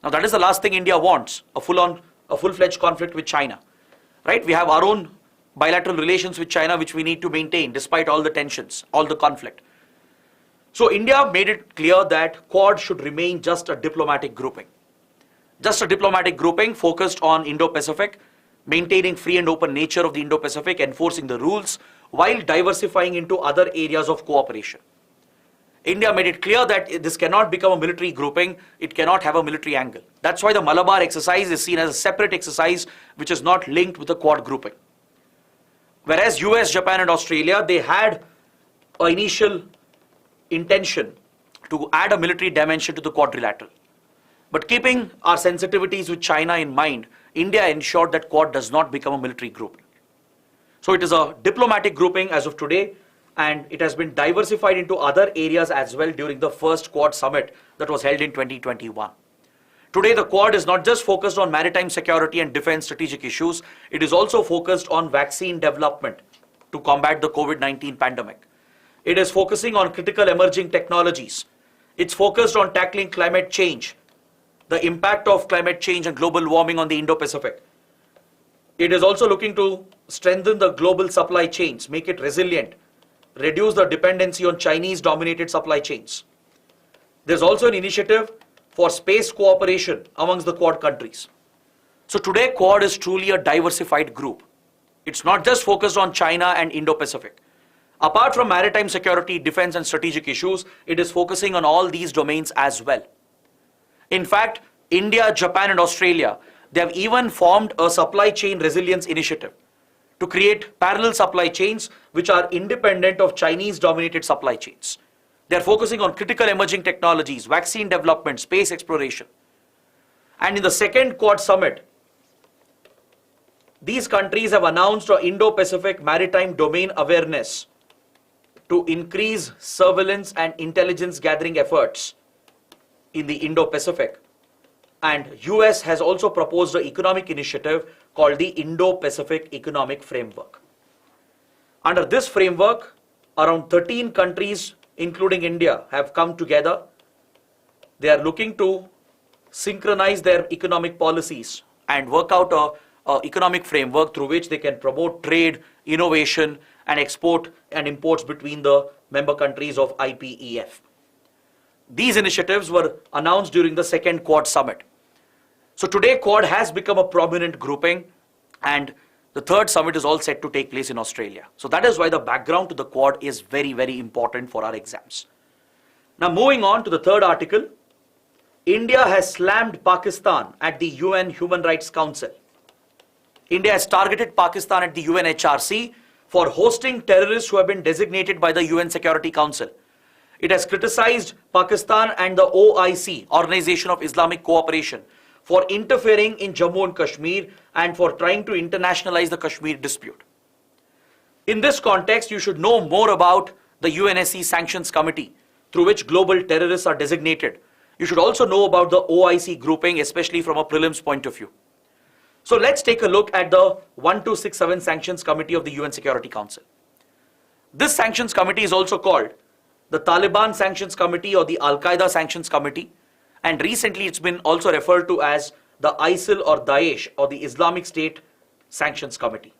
Now that is the last thing India wants, a full-fledged conflict with China. Right? We have our own bilateral relations with China which we need to maintain despite all the tensions, all the conflict. So India made it clear that Quad should remain just a diplomatic grouping. Just a diplomatic grouping focused on Indo-Pacific, maintaining free and open nature of the Indo-Pacific, enforcing the rules, while diversifying into other areas of cooperation. India made it clear that this cannot become a military grouping, it cannot have a military angle. That's why the Malabar exercise is seen as a separate exercise which is not linked with the Quad grouping. Whereas US, Japan and Australia, they had an initial intention to add a military dimension to the quadrilateral. But keeping our sensitivities with China in mind, India ensured that Quad does not become a military group. So it is a diplomatic grouping as of today, and it has been diversified into other areas as well during the first Quad summit that was held in 2021. Today, the Quad is not just focused on maritime security and defense strategic issues, it is also focused on vaccine development to combat the COVID-19 pandemic. It is focusing on critical emerging technologies. It's focused on tackling climate change, the impact of climate change and global warming on the Indo-Pacific. It is also looking to strengthen the global supply chains, make it resilient, reduce the dependency on Chinese-dominated supply chains. There's also an initiative for space cooperation amongst the Quad countries. So today, Quad is truly a diversified group. It's not just focused on China and Indo-Pacific. Apart from maritime security, defense and strategic issues, it is focusing on all these domains as well. In fact, India, Japan and Australia, they have even formed a supply chain resilience initiative to create parallel supply chains which are independent of Chinese-dominated supply chains. They are focusing on critical emerging technologies, vaccine development, space exploration. And in the second Quad summit, these countries have announced an Indo-Pacific maritime domain awareness to increase surveillance and intelligence gathering efforts in the Indo-Pacific. And US has also proposed an economic initiative called the Indo-Pacific Economic Framework. Under this framework, around 13 countries, including India, have come together. They are looking to synchronize their economic policies and work out an economic framework through which they can promote trade, innovation, and export and imports between the member countries of IPEF. These initiatives were announced during the second Quad summit. So today, Quad has become a prominent grouping, and the third summit is all set to take place in Australia. So that is why the background to the Quad is very, very important for our exams. Now moving on to the third article, India has slammed Pakistan at the UN Human Rights Council. India has targeted Pakistan at the UNHRC for hosting terrorists who have been designated by the UN Security Council. It has criticized Pakistan and the OIC, Organization of Islamic Cooperation, for interfering in Jammu and Kashmir and for trying to internationalize the Kashmir dispute. In this context, you should know more about the UNSC Sanctions Committee, through which global terrorists are designated. You should also know about the OIC grouping, especially from a prelims point of view. So let's take a look at the 1267 Sanctions Committee of the UN Security Council. This Sanctions Committee is also called the Taliban Sanctions Committee or the Al-Qaeda Sanctions Committee, and recently it's been also referred to as the ISIL or Daesh or the Islamic State Sanctions Committee.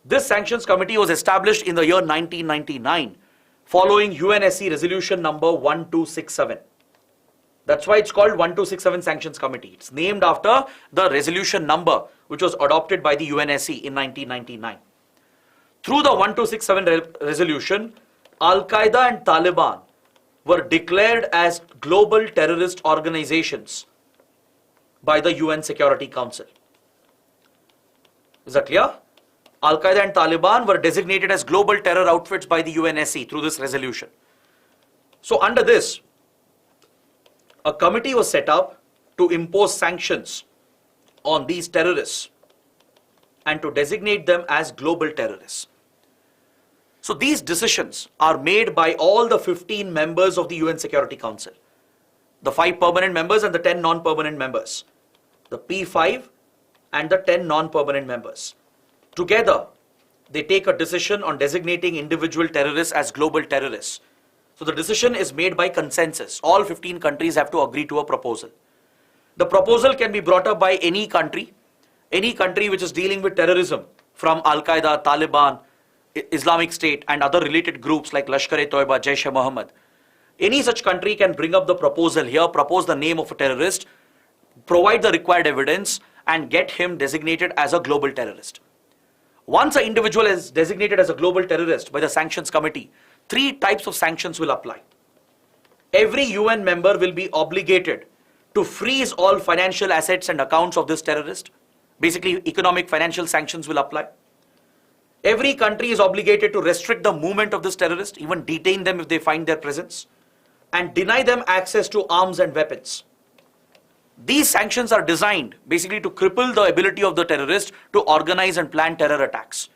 This Sanctions Committee was established in the year 1999 following UNSC resolution number 1267. That's why it's called 1267 Sanctions Committee. It's named after the resolution number which was adopted by the UNSC in 1999. Through the 1267 resolution, Al-Qaeda and Taliban were declared as global terrorist organizations by the UN Security Council. Is that clear? Al-Qaeda and Taliban were designated as global terror outfits by the UNSC through this resolution. So under this, a committee was set up to impose sanctions on these terrorists and to designate them as global terrorists. So these decisions are made by all the 15 members of the UN Security Council, the 5 permanent members and the 10 non-permanent members, the P5 and the 10 non-permanent members. Together, they take a decision on designating individual terrorists as global terrorists. So the decision is made by consensus. All 15 countries have to agree to a proposal. The proposal can be brought up by any country which is dealing with terrorism, from Al-Qaeda, Taliban, Islamic State and other related groups like Lashkar-e-Toiba, Jaish-e-Mohammed. Any such country can bring up the proposal here, propose the name of a terrorist, provide the required evidence and get him designated as a global terrorist. Once an individual is designated as a global terrorist by the Sanctions Committee, 3 types of sanctions will apply. Every UN member will be obligated to freeze all financial assets and accounts of this terrorist. Basically, economic financial sanctions will apply. Every country is obligated to restrict the movement of this terrorist, even detain them if they find their presence, and deny them access to arms and weapons. These sanctions are designed basically to cripple the ability of the terrorist to organize and plan terror attacks.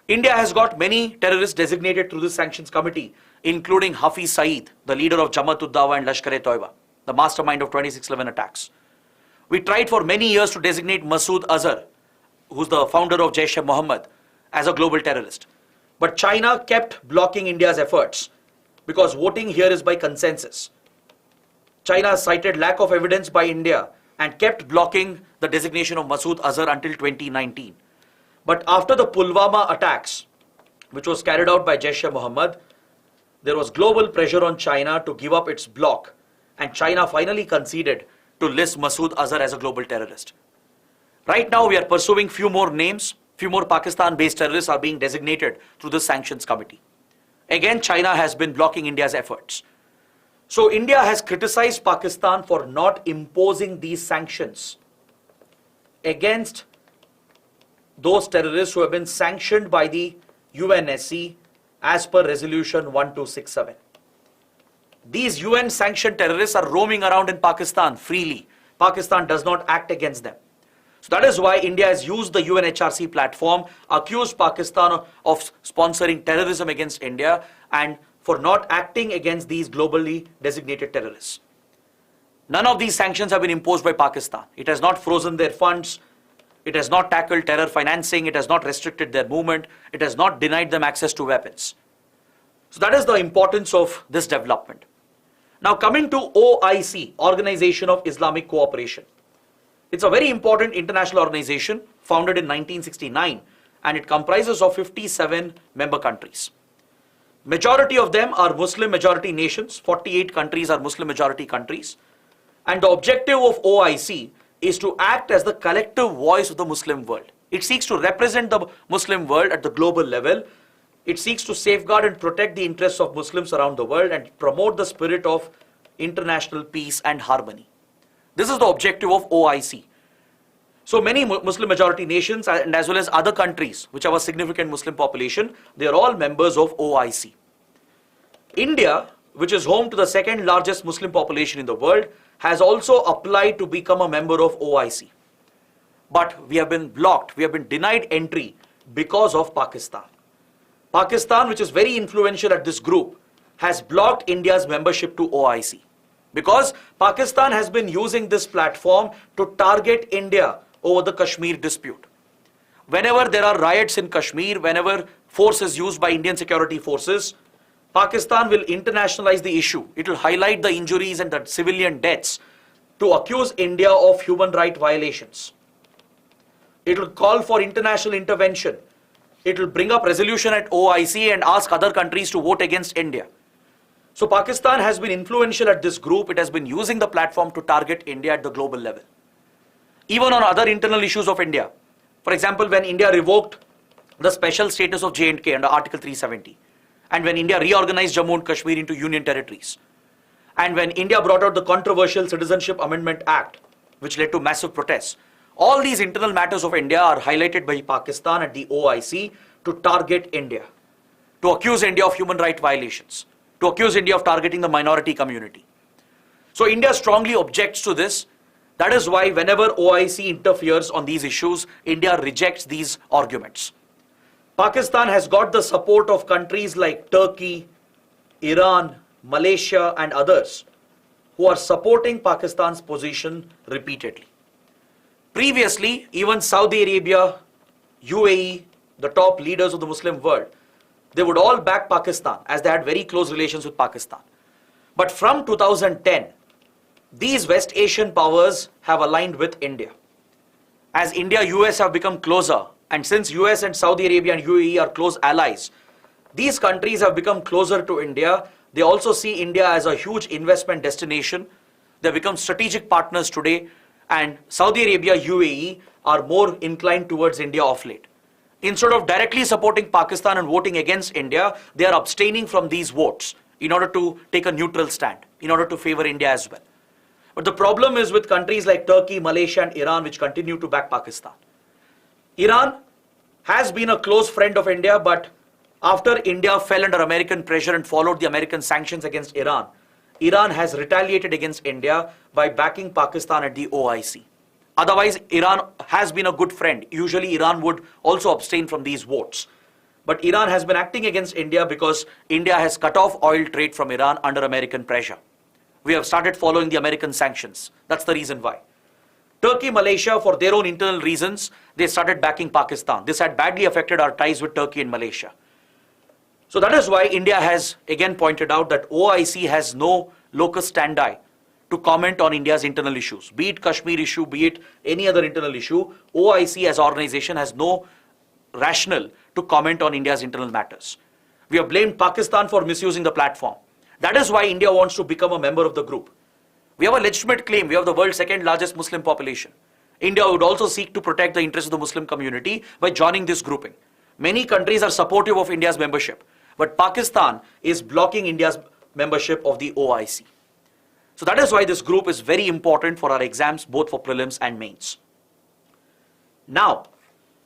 India has got many terrorists designated through this Sanctions Committee, including Hafiz Saeed, the leader of Jamaat-ud-Dawa and Lashkar-e-Toiba, the mastermind of 2611 attacks. We tried for many years to designate Masood Azhar, who's the founder of Jaish-e-Mohammed, as a global terrorist. But China kept blocking India's efforts because voting here is by consensus. China cited lack of evidence by India and kept blocking the designation of Masood Azhar until 2019. But after the Pulwama attacks, which was carried out by Jaish-e-Mohammed, there was global pressure on China to give up its block, and China finally conceded to list Masood Azhar as a global terrorist. Right now we are pursuing few more names. Few more Pakistan-based terrorists are being designated through the Sanctions Committee. Again, China has been blocking India's efforts. So India has criticized Pakistan for not imposing these sanctions against those terrorists who have been sanctioned by the UNSC as per resolution 1267. These UN sanctioned terrorists are roaming around in Pakistan freely. Pakistan does not act against them. So that is why India has used the UNHRC platform, accused Pakistan of sponsoring terrorism against India and for not acting against these globally designated terrorists. None of these sanctions have been imposed by Pakistan. It has not frozen their funds. It has not tackled terror financing. It has not restricted their movement. It has not denied them access to weapons. So that is the importance of this development. Now coming to OIC, Organization of Islamic Cooperation. It's a very important international organization founded in 1969 and it comprises of 57 member countries. Majority of them are Muslim majority nations, 48 countries are Muslim majority countries. And the objective of OIC is to act as the collective voice of the Muslim world. It seeks to represent the Muslim world at the global level. It seeks to safeguard and protect the interests of Muslims around the world and promote the spirit of international peace and harmony. This is the objective of OIC. So many Muslim majority nations and as well as other countries which have a significant Muslim population, they are all members of OIC. India, which is home to the second largest Muslim population in the world, has also applied to become a member of OIC. But we have been blocked, we have been denied entry because of Pakistan. Pakistan, which is very influential at this group, has blocked India's membership to OIC because Pakistan has been using this platform to target India over the Kashmir dispute. Whenever there are riots in Kashmir, whenever force is used by Indian security forces, Pakistan will internationalize the issue. It will highlight the injuries and the civilian deaths to accuse India of human rights violations. It will call for international intervention. It will bring up resolution at OIC and ask other countries to vote against India. So Pakistan has been influential at this group. It has been using the platform to target India at the global level. Even on other internal issues of India. For example, when India revoked the special status of J&K under Article 370, and when India reorganized Jammu and Kashmir into union territories, and when India brought out the controversial Citizenship Amendment Act, which led to massive protests, all these internal matters of India are highlighted by Pakistan at the OIC to target India, to accuse India of human rights violations, to accuse India of targeting the minority community. So India strongly objects to this. That is why whenever OIC interferes on these issues, India rejects these arguments. Pakistan has got the support of countries like Turkey, Iran, Malaysia and others who are supporting Pakistan's position repeatedly. Previously, even Saudi Arabia, UAE, the top leaders of the Muslim world, they would all back Pakistan as they had very close relations with Pakistan. But from 2010, these West Asian powers have aligned with India. As India, US have become closer, and since US and Saudi Arabia and UAE are close allies, these countries have become closer to India. They also see India as a huge investment destination. They have become strategic partners today, and Saudi Arabia, UAE are more inclined towards India of late. Instead of directly supporting Pakistan and voting against India, they are abstaining from these votes in order to take a neutral stand, in order to favor India as well. But the problem is with countries like Turkey, Malaysia and Iran, which continue to back Pakistan. Iran has been a close friend of India, but after India fell under American pressure and followed the American sanctions against Iran, Iran has retaliated against India by backing Pakistan at the OIC. Otherwise, Iran has been a good friend. Usually, Iran would also abstain from these votes. But Iran has been acting against India because India has cut off oil trade from Iran under American pressure. We have started following the American sanctions. That's the reason why. Turkey, Malaysia, for their own internal reasons, they started backing Pakistan. This had badly affected our ties with Turkey and Malaysia. So that is why India has again pointed out that OIC has no locus standi to comment on India's internal issues. Be it Kashmir issue, be it any other internal issue, OIC as an organization has no rationale to comment on India's internal matters. We have blamed Pakistan for misusing the platform. That is why India wants to become a member of the group. We have a legitimate claim. We have the world's second largest Muslim population. India would also seek to protect the interests of the Muslim community by joining this grouping. Many countries are supportive of India's membership, but Pakistan is blocking India's membership of the OIC. So that is why this group is very important for our exams, both for prelims and mains. Now,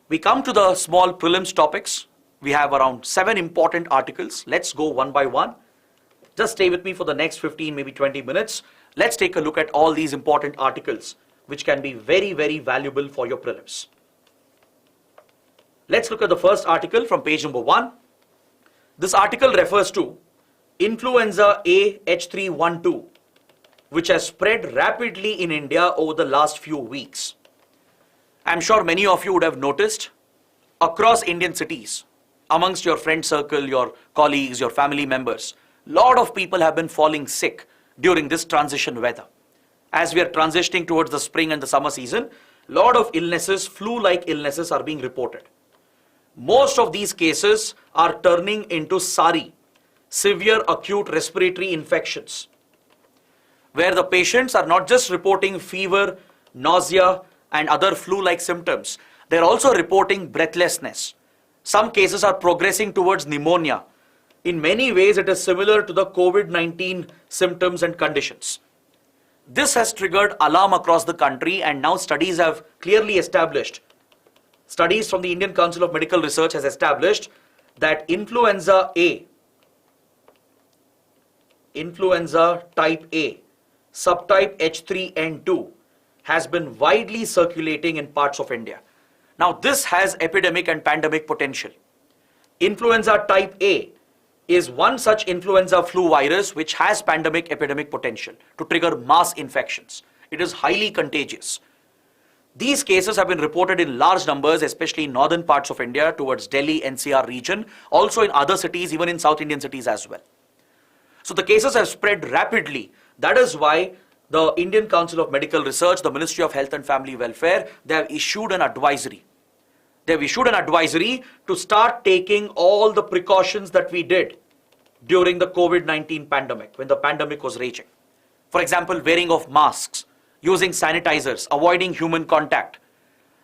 we come to the small prelims topics. We have around 7 important articles. Let's go one by one. Just stay with me for the next 15, maybe 20 minutes. Let's take a look at all these important articles, which can be very, very valuable for your prelims. Let's look at the first article from page number 1. This article refers to Influenza A H3N2, which has spread rapidly in India over the last few weeks. I'm sure many of you would have noticed across Indian cities, amongst your friend circle, your colleagues, your family members, a lot of people have been falling sick during this transition weather. As we are transitioning towards the spring and the summer season, a lot of illnesses, flu-like illnesses are being reported. Most of these cases are turning into SARI, severe acute respiratory infections, where the patients are not just reporting fever, nausea and other flu-like symptoms, they're also reporting breathlessness. Some cases are progressing towards pneumonia. In many ways, it is similar to the COVID-19 symptoms and conditions. This has triggered alarm across the country, and now studies have clearly established, studies from the Indian Council of Medical Research has established that influenza type A, subtype H3N2 has been widely circulating in parts of India. Now this has epidemic and pandemic potential. Influenza type A is one such influenza flu virus which has pandemic epidemic potential to trigger mass infections. It is highly contagious. These cases have been reported in large numbers, especially in northern parts of India towards Delhi NCR region, also in other cities, even in South Indian cities as well. So the cases have spread rapidly. That is why the Indian Council of Medical Research, the Ministry of Health and Family Welfare, they have issued an advisory. They have issued an advisory to start taking all the precautions that we did during the COVID-19 pandemic, when the pandemic was raging. For example, wearing of masks, using sanitizers, avoiding human contact.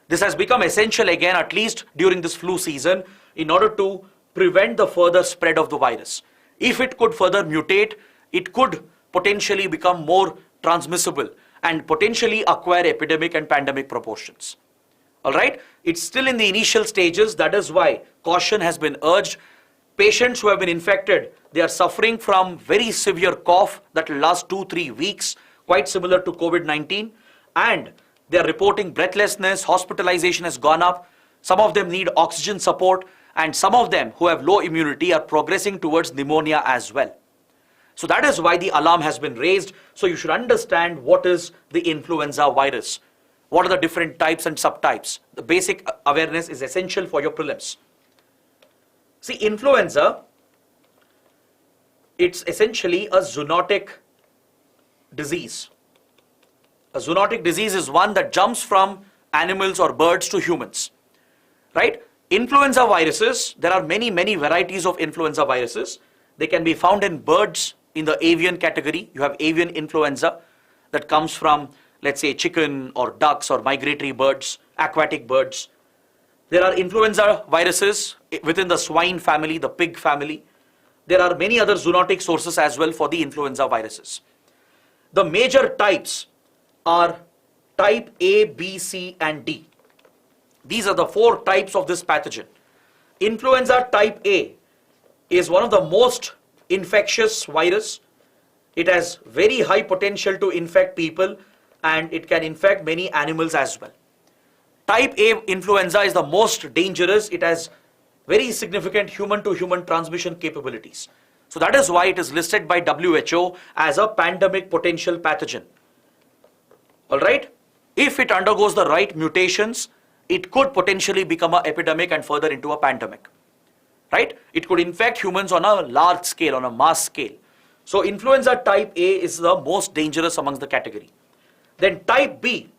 This has become essential again, at least during this flu season, in order to prevent the further spread of the virus. If it could further mutate, it could potentially become more transmissible and potentially acquire epidemic and pandemic proportions. All right, it's still in the initial stages. That is why caution has been urged. Patients who have been infected, they are suffering from very severe cough that will last 2-3 weeks, quite similar to COVID-19, and they are reporting breathlessness, hospitalization has gone up. Some of them need oxygen support, and some of them who have low immunity are progressing towards pneumonia as well. So that is why the alarm has been raised. So you should understand what is the influenza virus. What are the different types and subtypes? The basic awareness is essential for your prelims. See, influenza, it's essentially a zoonotic disease. A zoonotic disease is one that jumps from animals or birds to humans, right? Influenza viruses, there are many varieties of influenza viruses. They can be found in birds in the avian category. You have avian influenza that comes from, let's say, chicken or ducks or migratory birds, aquatic birds. There are influenza viruses within the swine family, the pig family. There are many other zoonotic sources as well for the influenza viruses. The major types are type A, B, C, and D. These are the 4 types of this pathogen. Influenza type A is one of the most infectious virus. It has very high potential to infect people, and it can infect many animals as well. Type A influenza is the most dangerous. It has very significant human-to-human transmission capabilities. So that is why it is listed by WHO as a pandemic potential pathogen. All right? If it undergoes the right mutations, it could potentially become an epidemic and further into a pandemic. Right? It could infect humans on a large scale, on a mass scale. So influenza type A is the most dangerous amongst the category. Then type B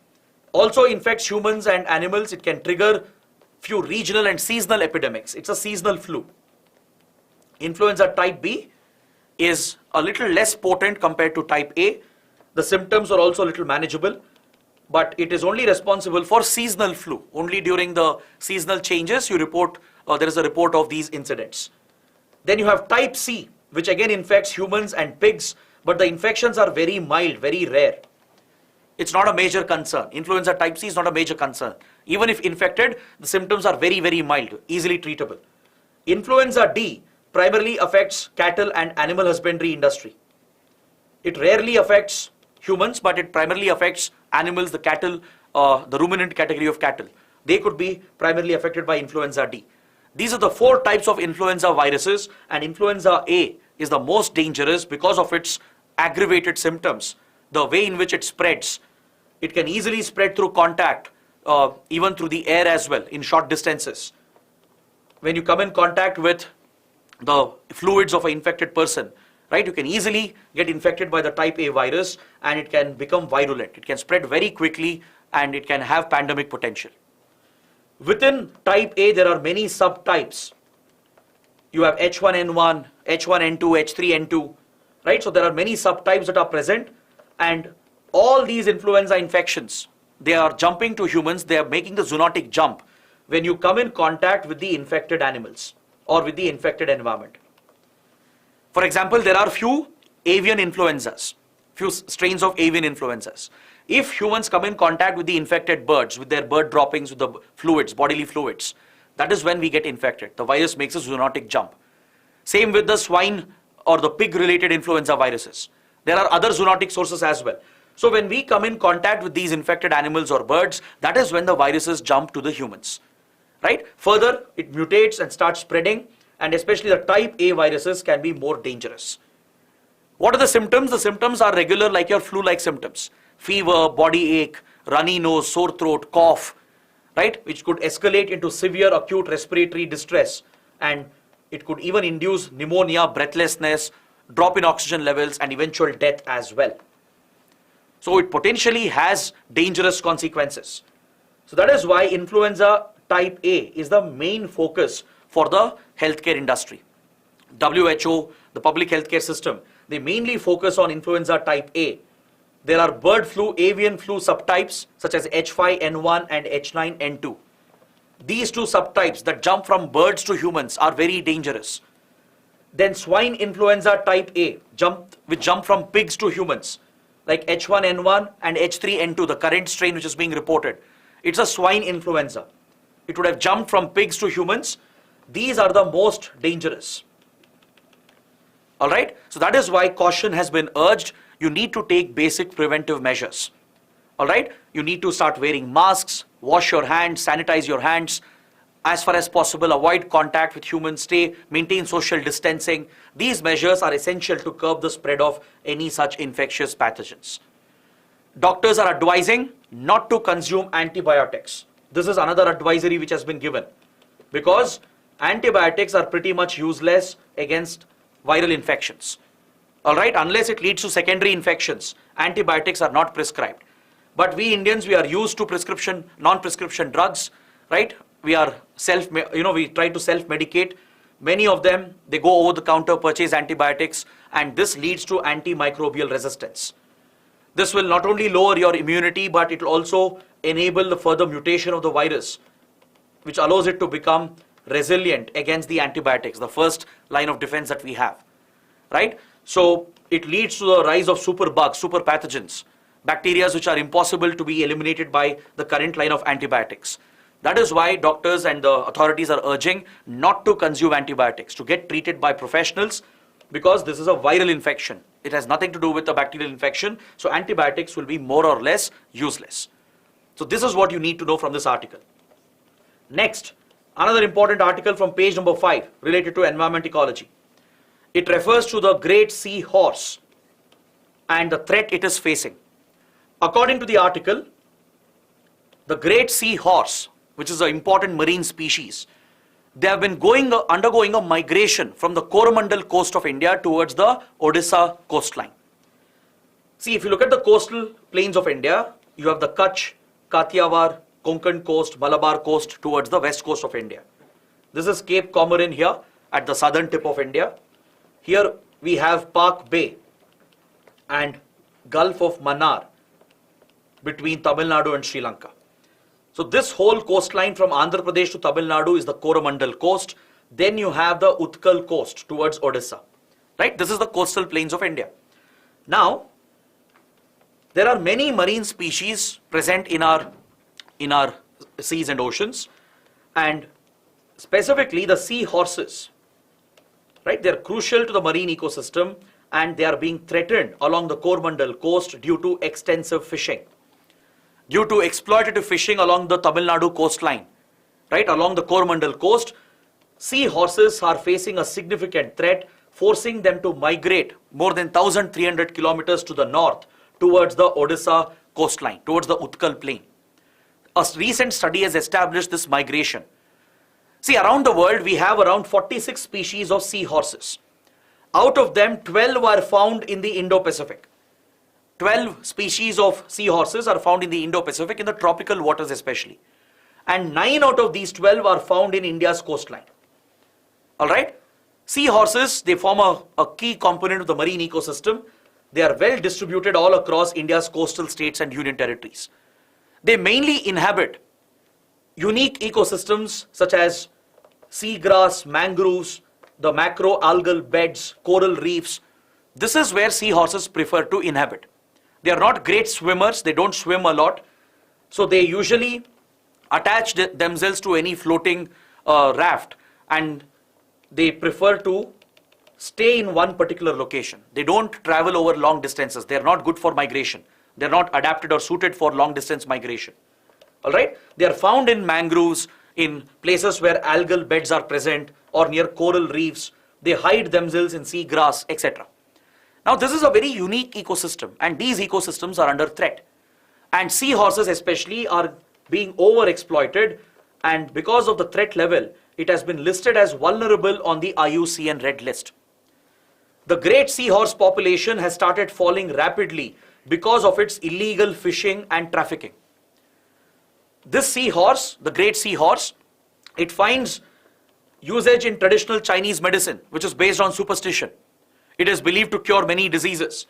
also infects humans and animals. It can trigger few regional and seasonal epidemics. It's a seasonal flu. Influenza type B is a little less potent compared to type A. The symptoms are also a little manageable, but it is only responsible for seasonal flu. Only during the seasonal changes you report, there is a report of these incidents. Then you have type C, which again infects humans and pigs, but the infections are very mild, very rare. It's not a major concern. Influenza type C is not a major concern. Even if infected, the symptoms are very mild, easily treatable. Influenza D primarily affects cattle and animal husbandry industry. It rarely affects humans, but it primarily affects animals, the cattle, the ruminant category of cattle. They could be primarily affected by influenza D. These are the 4 types of influenza viruses, and influenza A is the most dangerous because of its aggravated symptoms, the way in which it spreads. It can easily spread through contact, even through the air as well, in short distances. When you come in contact with the fluids of an infected person, right, you can easily get infected by the type A virus, and it can become virulent. It can spread very quickly, and it can have pandemic potential. Within type A, there are many subtypes. You have H1N1, H1N2, H3N2, right? So there are many subtypes that are present, and all these influenza infections, they are jumping to humans. They are making the zoonotic jump when you come in contact with the infected animals or with the infected environment. For example, there are few avian influenzas, few strains of avian influenzas. If humans come in contact with the infected birds, with their bird droppings, with the fluids, bodily fluids, that is when we get infected. The virus makes a zoonotic jump. Same with the swine or the pig-related influenza viruses. There are other zoonotic sources as well. So when we come in contact with these infected animals or birds, that is when the viruses jump to the humans. Right? Further, it mutates and starts spreading, and especially the type A viruses can be more dangerous. What are the symptoms? The symptoms are regular like your flu-like symptoms. Fever, body ache, runny nose, sore throat, cough, right? Which could escalate into severe acute respiratory distress, and it could even induce pneumonia, breathlessness, drop in oxygen levels, and eventual death as well. So it potentially has dangerous consequences. So that is why influenza type A is the main focus for the healthcare industry. WHO, the public healthcare system, they mainly focus on influenza type A. There are bird flu, avian flu subtypes such as H5N1 and H9N2. These two subtypes that jump from birds to humans are very dangerous. Then swine influenza type A, which jump from pigs to humans, like H1N1 and H3N2, the current strain which is being reported. It's a swine influenza. It would have jumped from pigs to humans. These are the most dangerous. All right, so that is why caution has been urged. You need to take basic preventive measures. All right, you need to start wearing masks, wash your hands, sanitize your hands. As far as possible, avoid contact with humans, maintain social distancing. These measures are essential to curb the spread of any such infectious pathogens. Doctors are advising not to consume antibiotics. This is another advisory which has been given, because antibiotics are pretty much useless against viral infections. All right, unless it leads to secondary infections, antibiotics are not prescribed. But we Indians, we are used to non-prescription drugs, right? We are we try to self-medicate. Many of them, they go over the counter, purchase antibiotics, and this leads to antimicrobial resistance. This will not only lower your immunity, but it will also enable the further mutation of the virus, which allows it to become resilient against the antibiotics, the first line of defense that we have, right? So it leads to the rise of superbugs, super pathogens, bacteria which are impossible to be eliminated by the current line of antibiotics. That is why doctors and the authorities are urging not to consume antibiotics, to get treated by professionals, because this is a viral infection. It has nothing to do with a bacterial infection, so antibiotics will be more or less useless. So this is what you need to know from this article. Next, another important article from page number 5 related to environment ecology. It refers to the great seahorse and the threat it is facing. According to the article, the great seahorse, which is an important marine species, they have been undergoing a migration from the Coromandel coast of India towards the Odisha coastline. See, if you look at the coastal plains of India, you have the Kutch, Kathiawar, Konkan coast, Malabar coast towards the west coast of India. This is Cape Comorin here at the southern tip of India. Here we have Park Bay and Gulf of Mannar between Tamil Nadu and Sri Lanka. So this whole coastline from Andhra Pradesh to Tamil Nadu is the Coromandel coast. Then you have the Utkal coast towards Odisha, right? This is the coastal plains of India. Now, there are many marine species present in our seas and oceans, and specifically the seahorses, right? They are crucial to the marine ecosystem, and they are being threatened along the Coromandel coast due to extensive fishing. Due to exploitative fishing along the Tamil Nadu coastline, right, along the Coromandel coast, seahorses are facing a significant threat, forcing them to migrate more than 1,300 kilometers to the north towards the Odisha coastline, towards the Utkal plain. A recent study has established this migration. See, around the world, we have around 46 species of seahorses. Out of them, 12 are found in the Indo-Pacific. 12 species of seahorses are found in the Indo-Pacific, in the tropical waters especially. And 9 out of these 12 are found in India's coastline. All right? Seahorses, they form a key component of the marine ecosystem. They are well distributed all across India's coastal states and union territories. They mainly inhabit unique ecosystems such as seagrass, mangroves, the macroalgal beds, coral reefs. This is where seahorses prefer to inhabit. They are not great swimmers, they don't swim a lot, so they usually attach themselves to any floating raft, and they prefer to stay in one particular location. They don't travel over long distances. They are not good for migration. They are not adapted or suited for long distance migration. All right? They are found in mangroves, in places where algal beds are present, or near coral reefs. They hide themselves in sea grass, etc. Now this is a very unique ecosystem, and these ecosystems are under threat. And seahorses especially are being overexploited, and because of the threat level, it has been listed as vulnerable on the IUCN Red List. The great seahorse population has started falling rapidly because of its illegal fishing and trafficking. This seahorse, the great seahorse, it finds usage in traditional Chinese medicine, which is based on superstition. It is believed to cure many diseases.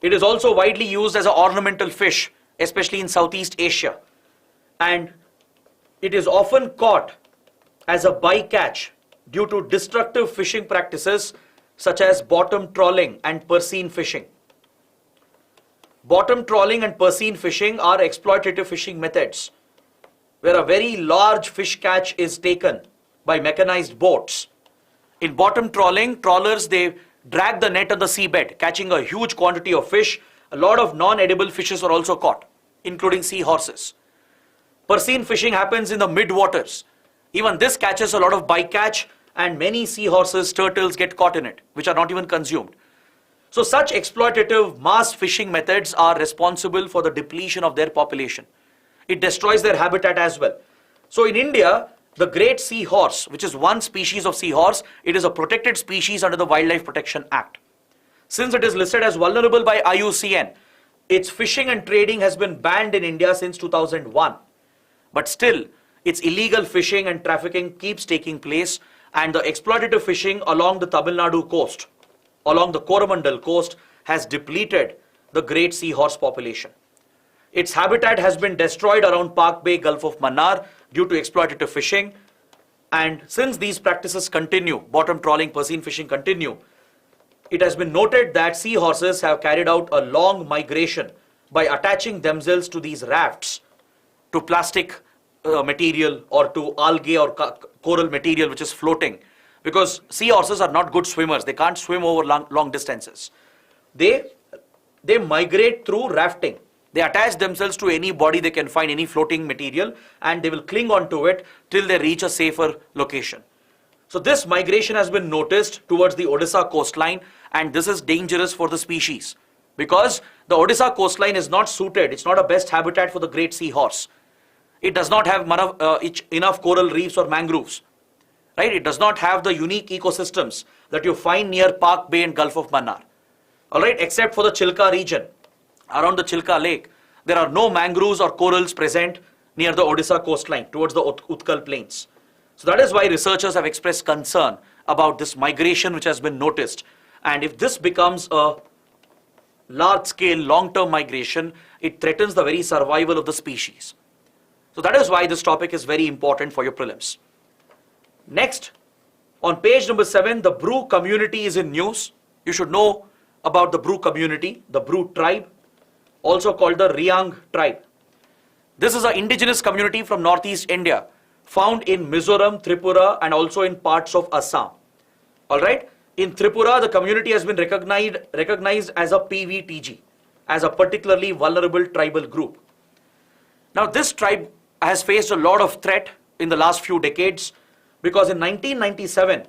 It is also widely used as an ornamental fish, especially in Southeast Asia. And it is often caught as a bycatch due to destructive fishing practices such as bottom trawling and purseine fishing. Bottom trawling and purseine fishing are exploitative fishing methods where a very large fish catch is taken by mechanized boats. In bottom trawling, trawlers, they drag the net on the seabed, catching a huge quantity of fish. A lot of non-edible fishes are also caught, including seahorses. Purseine fishing happens in the mid-waters. Even this catches a lot of bycatch, and many seahorses, turtles get caught in it, which are not even consumed. So such exploitative mass fishing methods are responsible for the depletion of their population. It destroys their habitat as well. So in India, the great seahorse, which is one species of seahorse, it is a protected species under the Wildlife Protection Act. Since it is listed as vulnerable by IUCN, its fishing and trading has been banned in India since 2001. But still, its illegal fishing and trafficking keeps taking place, and the exploitative fishing along the Tamil Nadu coast, along the Coromandel coast, has depleted the great seahorse population. Its habitat has been destroyed around Park Bay, Gulf of Mannar due to exploitative fishing. And since these practices continue, bottom trawling, purseine fishing continue, it has been noted that seahorses have carried out a long migration by attaching themselves to these rafts, to plastic material or to algae or coral material which is floating, because seahorses are not good swimmers. They can't swim over long distances. They migrate through rafting. They attach themselves to any body they can find, any floating material, and they will cling onto it till they reach a safer location. So this migration has been noticed towards the Odisha coastline, and this is dangerous for the species because the Odisha coastline is not suited. It's not a best habitat for the great seahorse. It does not have enough coral reefs or mangroves, right? It does not have the unique ecosystems that you find near Park Bay and Gulf of Mannar, all right, except for the Chilka region. Around the Chilka lake, there are no mangroves or corals present near the Odisha coastline towards the Utkal plains. So that is why researchers have expressed concern about this migration which has been noticed. And if this becomes a large-scale, long-term migration, it threatens the very survival of the species. So that is why this topic is very important for your prelims. Next, on page number 7, the Bru community is in news. You should know about the Bru community, the Bru Tribe, also called the Riang tribe. This is an indigenous community from northeast India, found in Mizoram, Tripura, and also in parts of Assam. All right. In Tripura, the community has been recognized as a PVTG, as a particularly vulnerable tribal group. Now, this tribe has faced a lot of threat in the last few decades because in 1997,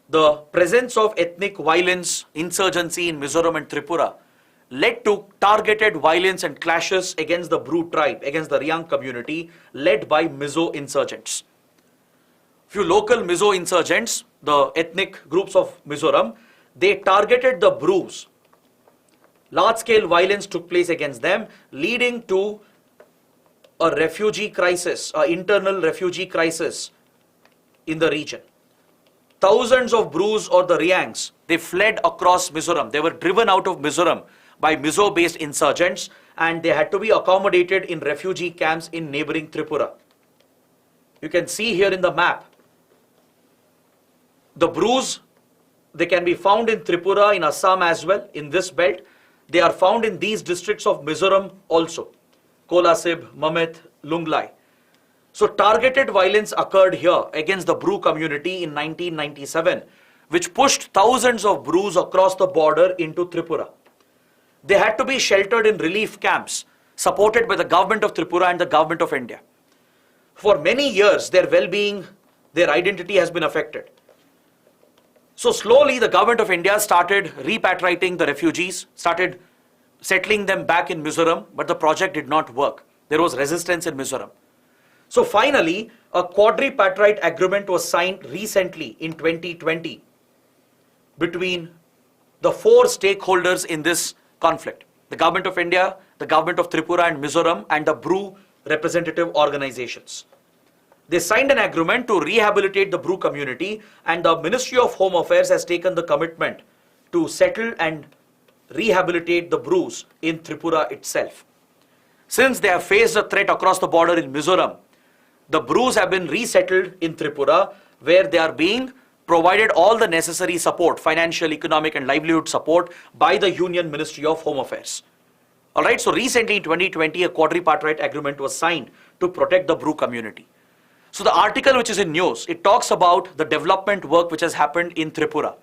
the presence of ethnic violence, insurgency in Mizoram and Tripura led to targeted violence and clashes against the Bru tribe, against the Riang community, led by Mizo insurgents. Few local Mizo insurgents, the ethnic groups of Mizoram, they targeted the Brus. Large-scale violence took place against them, leading to a refugee crisis, an internal refugee crisis in the region. Thousands of Brus or the Riangs, they fled across Mizoram. They were driven out of Mizoram by Mizo-based insurgents, and they had to be accommodated in refugee camps in neighboring Tripura. You can see here in the map, the Brus, they can be found in Tripura, in Assam as well, in this belt. They are found in these districts of Mizoram also, Kolasib, Mamit, Lunglai. So targeted violence occurred here against the Bru community in 1997, which pushed thousands of Brus across the border into Tripura. They had to be sheltered in relief camps supported by the government of Tripura and the government of India. For many years, their well-being their identity has been affected. So slowly the government of India started repatriating the refugees, started settling them back in Mizoram, but the project did not work. There was resistance in Mizoram. So finally, a quadripartite agreement was signed recently in 2020 between the four stakeholders in this conflict: the government of India, the government of Tripura and Mizoram, and the Bru representative organizations. They signed an agreement to rehabilitate the Bru community, and the Ministry of Home Affairs has taken the commitment to settle and rehabilitate the Brus in Tripura itself. Since they have faced a threat across the border in Mizoram, the Brus have been resettled in Tripura, where they are being provided all the necessary support, financial, economic and livelihood support by the Union Ministry of Home Affairs. Alright, so recently in 2020, a quadripartite agreement was signed to protect the Bru community. So the article which is in news, it talks about the development work which has happened in Tripura.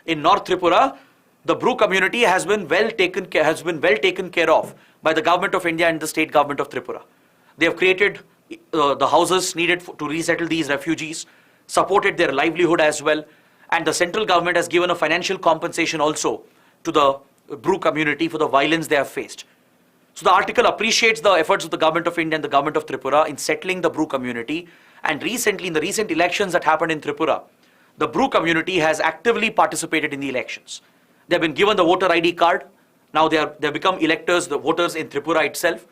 In North Tripura, the Bru community has been well taken care of by the government of India and the state government of Tripura. They have created the houses needed to resettle these refugees, supported their livelihood as well, and the central government has given a financial compensation also to the Bru community for the violence they have faced. So the article appreciates the efforts of the government of India and the government of Tripura in settling the Bru community, and recently in the recent elections that happened in Tripura, the Bru community has actively participated in the elections. They have been given the voter ID card. Now they have become electors, the voters in Tripura itself.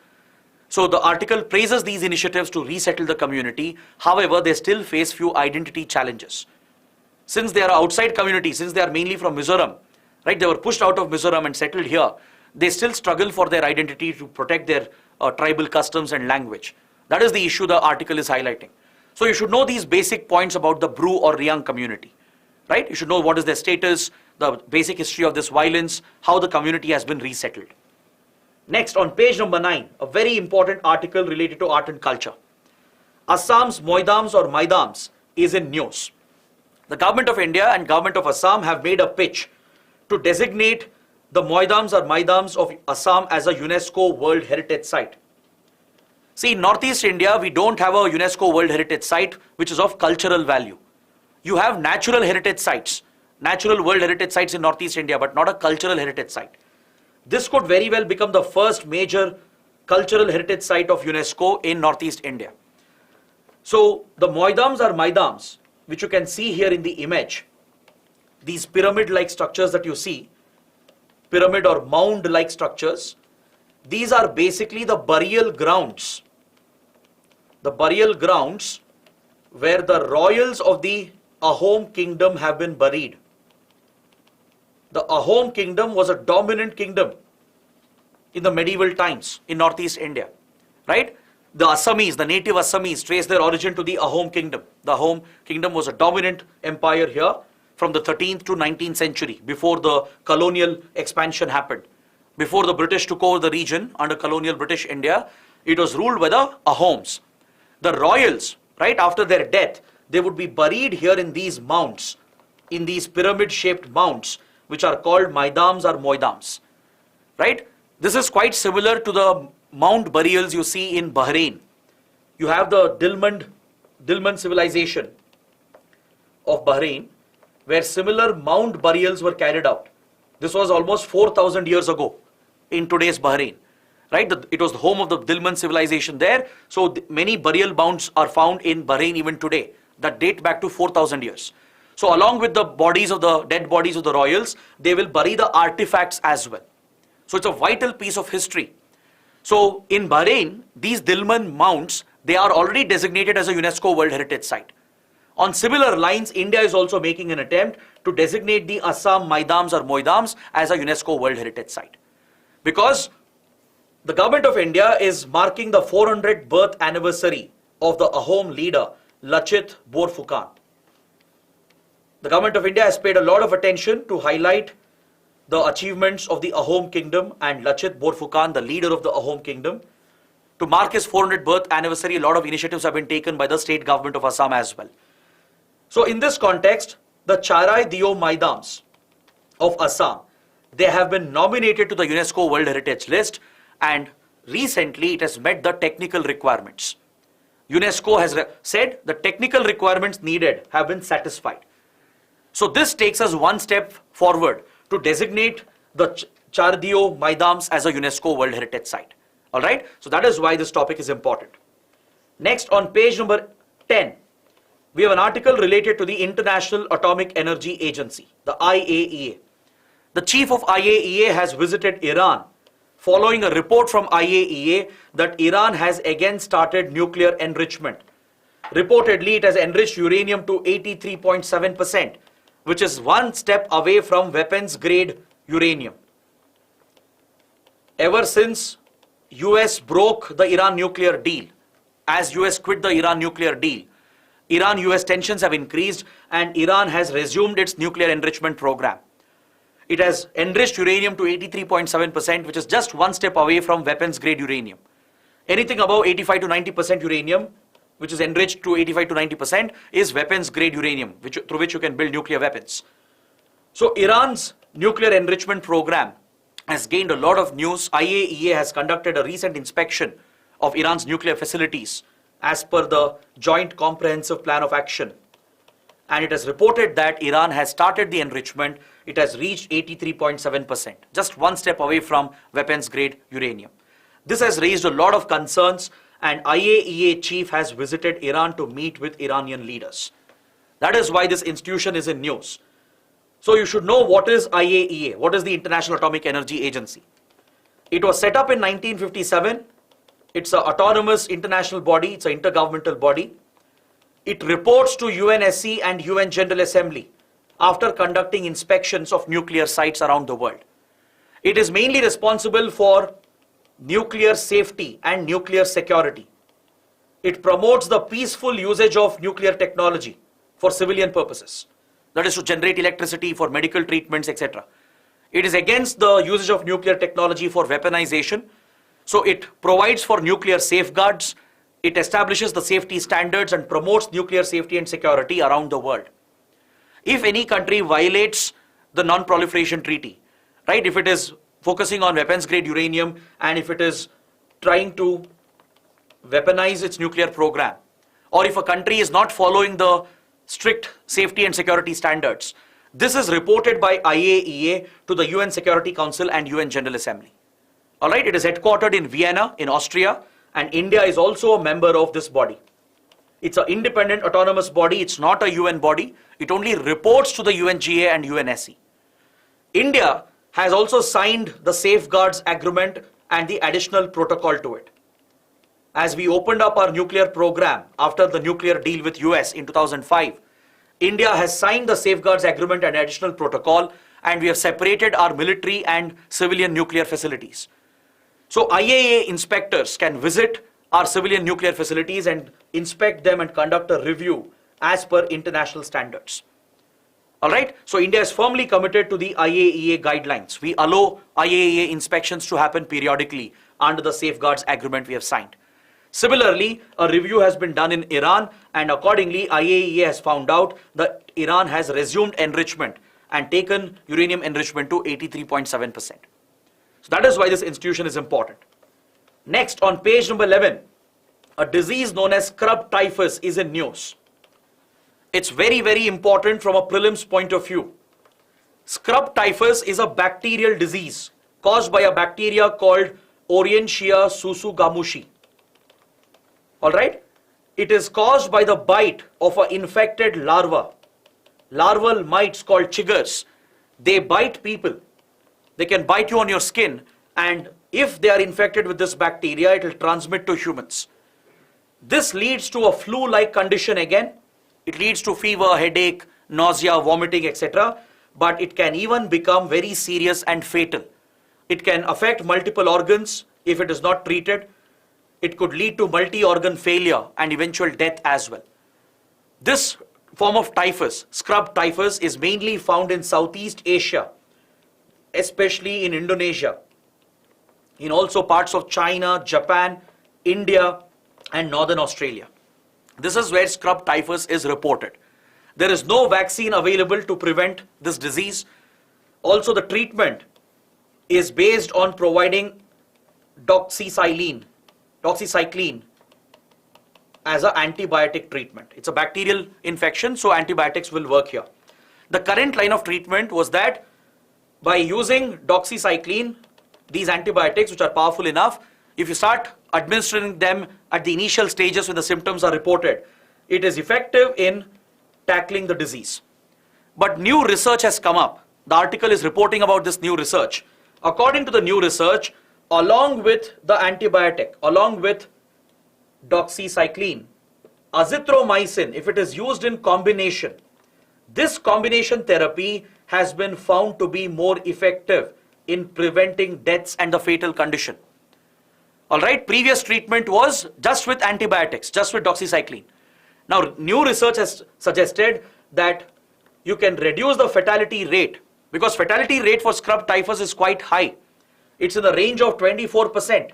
So the article praises these initiatives to resettle the community. However, they still face few identity challenges. Since they are outside community, since they are mainly from Mizoram, right, they were pushed out of Mizoram and settled here, they still struggle for their identity to protect their tribal customs and language. That is the issue the article is highlighting. So you should know these basic points about the Bru or Riang community, right? You should know what is their status, the basic history of this violence, how the community has been resettled. Next, on page number 9, a very important article related to art and culture. Assam's moidams or maidams is in news. The government of India and government of Assam have made a pitch to designate the moidams or maidams of Assam as a UNESCO World Heritage Site. See, in Northeast India, we don't have a UNESCO World Heritage Site which is of cultural value. You have natural heritage sites, natural World Heritage Sites in Northeast India, but not a cultural heritage site. This could very well become the first major cultural heritage site of UNESCO in Northeast India. So the moidams or maidams, which you can see here in the image, these pyramid-like structures that you see, pyramid or mound-like structures, these are basically the burial grounds. The burial grounds where the royals of the Ahom kingdom have been buried. The Ahom kingdom was a dominant kingdom in the medieval times in Northeast India, right? The Assamese, the native Assamese, trace their origin to the Ahom kingdom. The Ahom kingdom was a dominant empire here from the 13th to 19th century, before the colonial expansion happened. Before the British took over the region under colonial British India, it was ruled by the Ahoms. The royals, right after their death, they would be buried here in these mounds, in these pyramid-shaped mounds, which are called maidams or moidams, right? This is quite similar to the mound burials you see in Bahrain. You have the Dilmun civilization of Bahrain, where similar mound burials were carried out. This was almost 4,000 years ago in today's Bahrain, right? It was the home of the Dilmun civilization there. So many burial mounds are found in Bahrain even today that date back to 4,000 years. So along with the dead bodies of the royals, they will bury the artifacts as well. So it's a vital piece of history. So in Bahrain, these Dilmun mounds, they are already designated as a UNESCO World Heritage Site. On similar lines, India is also making an attempt to designate the Assam maidams or moidams as a UNESCO World Heritage Site. Because the government of India is marking the 400th birth anniversary of the Ahom leader, Lachit Borphukan. The government of India has paid a lot of attention to highlight the achievements of the Ahom kingdom and Lachit Borphukan, the leader of the Ahom kingdom. To mark his 400th birth anniversary, a lot of initiatives have been taken by the state government of Assam as well. So in this context, the Charai Dio Maidams of Assam, they have been nominated to the UNESCO World Heritage List, and recently it has met the technical requirements. UNESCO has said the technical requirements needed have been satisfied. So this takes us one step forward to designate the Chardio Moidams as a UNESCO World Heritage Site. Alright, so that is why this topic is important. Next, on page number 10, we have an article related to the International Atomic Energy Agency, the IAEA. The chief of IAEA has visited Iran following a report from IAEA that Iran has again started nuclear enrichment. Reportedly, it has enriched uranium to 83.7%, which is one step away from weapons-grade uranium. Ever since US broke the Iran nuclear deal, as US quit the Iran nuclear deal, Iran-US tensions have increased and Iran has resumed its nuclear enrichment program. It has enriched uranium to 83.7%, which is just one step away from weapons-grade uranium. Anything above 85 to 90% uranium, which is enriched to 85 to 90%, is weapons-grade uranium, through which you can build nuclear weapons. So Iran's nuclear enrichment program has gained a lot of news. IAEA has conducted a recent inspection of Iran's nuclear facilities as per the Joint Comprehensive Plan of Action. And it has reported that Iran has started the enrichment. It has reached 83.7%, just one step away from weapons-grade uranium. This has raised a lot of concerns, and IAEA chief has visited Iran to meet with Iranian leaders. That is why this institution is in news. So you should know what is IAEA, what is the International Atomic Energy Agency. It was set up in 1957. It's an autonomous international body, it's an intergovernmental body. It reports to UNSC and UN General Assembly after conducting inspections of nuclear sites around the world. It is mainly responsible for nuclear safety and nuclear security. It promotes the peaceful usage of nuclear technology for civilian purposes, that is to generate electricity for medical treatments, etc. It is against the usage of nuclear technology for weaponization. So it provides for nuclear safeguards, it establishes the safety standards and promotes nuclear safety and security around the world. If any country violates the non-proliferation treaty, right, if it is focusing on weapons-grade uranium and if it is trying to weaponize its nuclear program, or if a country is not following the strict safety and security standards, this is reported by IAEA to the UN Security Council and UN General Assembly. Alright, it is headquartered in Vienna, in Austria, and India is also a member of this body. It's an independent autonomous body, it's not a UN body, it only reports to the UNGA and UNSC. India has also signed the Safeguards Agreement and the additional protocol to it. As we opened up our nuclear program after the nuclear deal with US in 2005, India has signed the Safeguards Agreement and additional protocol, and we have separated our military and civilian nuclear facilities. So IAEA inspectors can visit our civilian nuclear facilities and inspect them and conduct a review as per international standards. Alright, so India is firmly committed to the IAEA guidelines. We allow IAEA inspections to happen periodically under the Safeguards Agreement we have signed. Similarly, a review has been done in Iran, and accordingly IAEA has found out that Iran has resumed enrichment and taken uranium enrichment to 83.7%. So that is why this institution is important. Next, on page number 11, a disease known as scrub typhus is in news. It's very, very important from a prelims point of view. Scrub typhus is a bacterial disease caused by a bacteria called Orientia susugamushi. Alright? It is caused by the bite of an infected larva. Larval mites called chiggers. They bite people. They can bite you on your skin, and if they are infected with this bacteria, it will transmit to humans. This leads to a flu-like condition again. It leads to fever, headache, nausea, vomiting, etc. But it can even become very serious and fatal. It can affect multiple organs if it is not treated. It could lead to multi-organ failure and eventual death as well. This form of typhus, scrub typhus, is mainly found in Southeast Asia, especially in Indonesia, in also parts of China, Japan, India, and Northern Australia. This is where scrub typhus is reported. There is no vaccine available to prevent this disease. Also, the treatment is based on providing doxycycline as an antibiotic treatment. It's a bacterial infection, so antibiotics will work here. The current line of treatment was that by using doxycycline, these antibiotics which are powerful enough, if you start administering them at the initial stages when the symptoms are reported, it is effective in tackling the disease. But new research has come up. The article is reporting about this new research. According to the new research, along with the antibiotic, along with doxycycline, azithromycin, if it is used in combination, this combination therapy has been found to be more effective in preventing deaths and the fatal condition. Alright, previous treatment was just with antibiotics, just with doxycycline. Now, new research has suggested that you can reduce the fatality rate, because fatality rate for scrub typhus is quite high. It's in the range of 24%.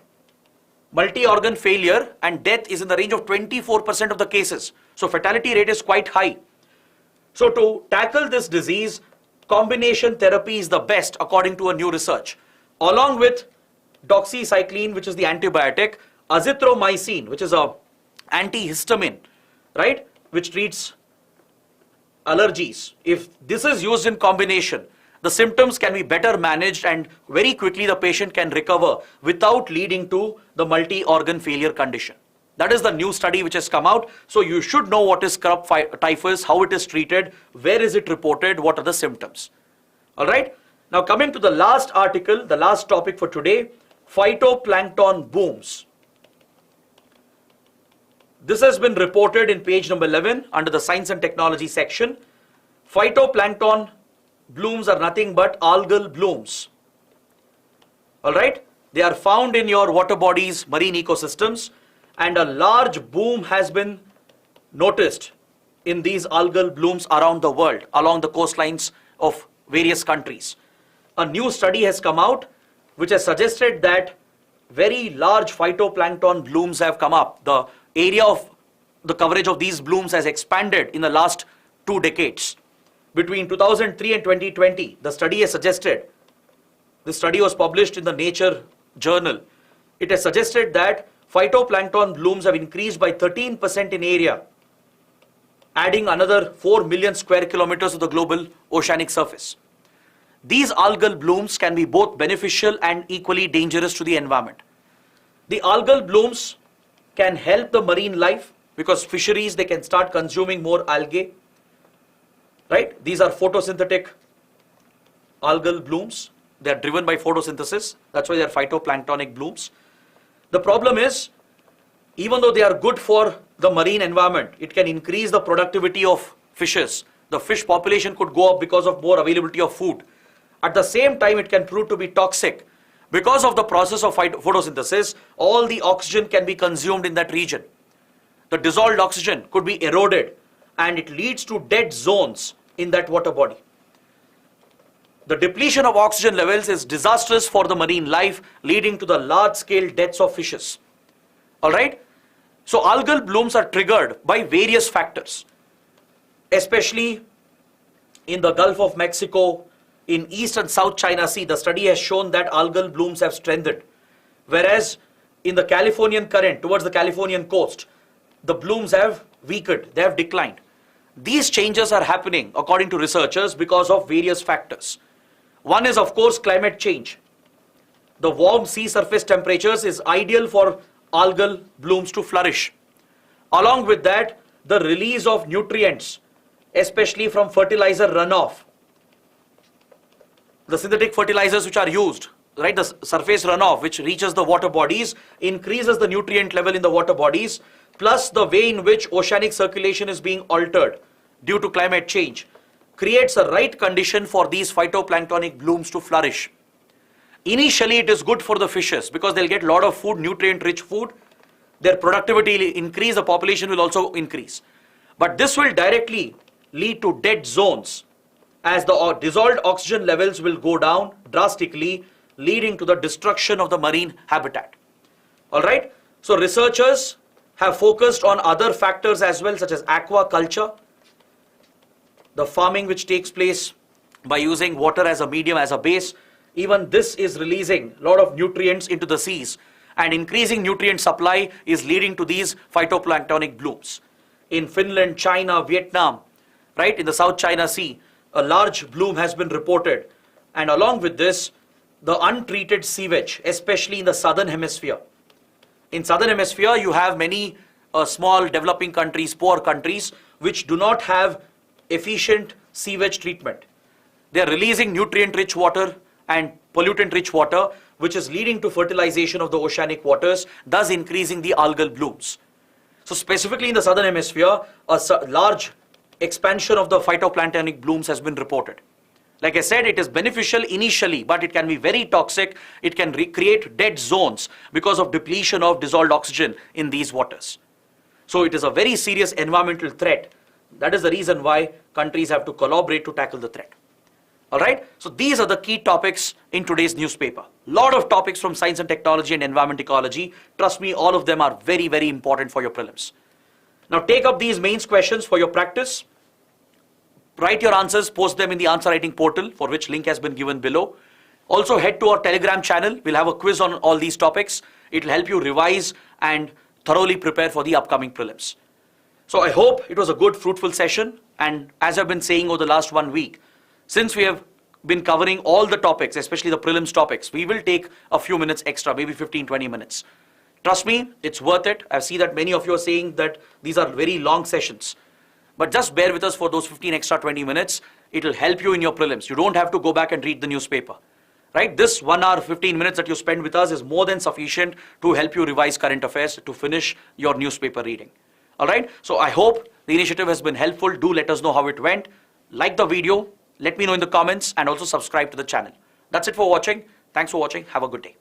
Multi-organ failure and death is in the range of 24% of the cases. So fatality rate is quite high. So to tackle this disease, combination therapy is the best according to a new research. Along with doxycycline, which is the antibiotic, azithromycin, which is a antihistamine, right, which treats allergies. If this is used in combination, the symptoms can be better managed and very quickly the patient can recover without leading to the multi-organ failure condition. That is the new study which has come out. So you should know what is scrub typhus, how it is treated, where is it reported, what are the symptoms. All right. Now coming to the last article, the last topic for today, Phytoplankton Blooms. This has been reported in page number 11 under the Science and Technology section. Phytoplankton blooms are nothing but algal blooms. Alright, they are found in your water bodies, marine ecosystems, and a large boom has been noticed in these algal blooms around the world, along the coastlines of various countries. A new study has come out which has suggested that very large phytoplankton blooms have come up. The area of the coverage of these blooms has expanded in the last 2 decades. Between 2003 and 2020, the study has suggested, the study was published in the Nature journal, it has suggested that phytoplankton blooms have increased by 13% in area, adding another 4 million square kilometers of the global oceanic surface. These algal blooms can be both beneficial and equally dangerous to the environment. The algal blooms can help the marine life because fisheries, they can start consuming more algae. Right? These are photosynthetic algal blooms. They are driven by photosynthesis. That's why they are phytoplanktonic blooms. The problem is, even though they are good for the marine environment, it can increase the productivity of fishes. The fish population could go up because of more availability of food. At the same time, it can prove to be toxic. Because of the process of photosynthesis, all the oxygen can be consumed in that region. The dissolved oxygen could be eroded and it leads to dead zones in that water body. The depletion of oxygen levels is disastrous for the marine life, leading to the large-scale deaths of fishes. Alright? So algal blooms are triggered by various factors, especially in the Gulf of Mexico, in East and South China Sea. The study has shown that algal blooms have strengthened, whereas in the Californian current towards the Californian coast, the blooms have weakened, they have declined. These changes are happening according to researchers because of various factors. One is of course climate change. The warm sea surface temperatures is ideal for algal blooms to flourish. Along with that, the release of nutrients, especially from fertilizer runoff. The synthetic fertilizers which are used, right, the surface runoff which reaches the water bodies increases the nutrient level in the water bodies, plus the way in which oceanic circulation is being altered due to climate change creates a right condition for these phytoplanktonic blooms to flourish. Initially it is good for the fishes because they'll get a lot of food, nutrient rich food, their productivity will increase, the population will also increase. But this will directly lead to dead zones as the dissolved oxygen levels will go down drastically, leading to the destruction of the marine habitat. Alright, so researchers have focused on other factors as well, such as aquaculture, the farming which takes place by using water as a medium, as a base. Even this is releasing a lot of nutrients into the seas, And increasing nutrient supply is leading to these phytoplanktonic blooms. In Finland, China, Vietnam, right, in the South China Sea, a large bloom has been reported. And along with this, the untreated sewage, especially in the southern hemisphere. In southern hemisphere, you have many small developing countries, poor countries, which do not have efficient sewage treatment. They are releasing nutrient-rich water and pollutant-rich water, which is leading to fertilization of the oceanic waters, thus increasing the algal blooms. So specifically in the southern hemisphere, a large expansion of the phytoplanktonic blooms has been reported. Like I said, it is beneficial initially, but it can be very toxic. It can create dead zones because of depletion of dissolved oxygen in these waters. So it is a very serious environmental threat. That is the reason why countries have to collaborate to tackle the threat. All right, so these are the key topics in today's newspaper. Lot of topics from science and technology and environment ecology. Trust me, all of them are very, very important for your prelims. Now take up these mains questions for your practice. Write your answers, post them in the answer writing portal, for which link has been given below. Also head to our Telegram channel. We'll have a quiz on all these topics. It'll help you revise and thoroughly prepare for the upcoming prelims. So I hope it was a good, fruitful session. And as I've been saying over the last 1 week, since we have been covering all the topics, especially the prelims topics, we will take a few minutes extra, maybe 15-20 minutes. Trust me, it's worth it. I see that many of you are saying that these are very long sessions. But just bear with us for those 15 extra 20 minutes. It'll help you in your prelims. You don't have to go back and read the newspaper. Right? This 1 hour, 15 minutes that you spend with us is more than sufficient to help you revise current affairs to finish your newspaper reading. All right? So I hope the initiative has been helpful. Do let us know how it went. Like the video. Let me know in the comments and also subscribe to the channel. That's it for watching. Thanks for watching. Have a good day.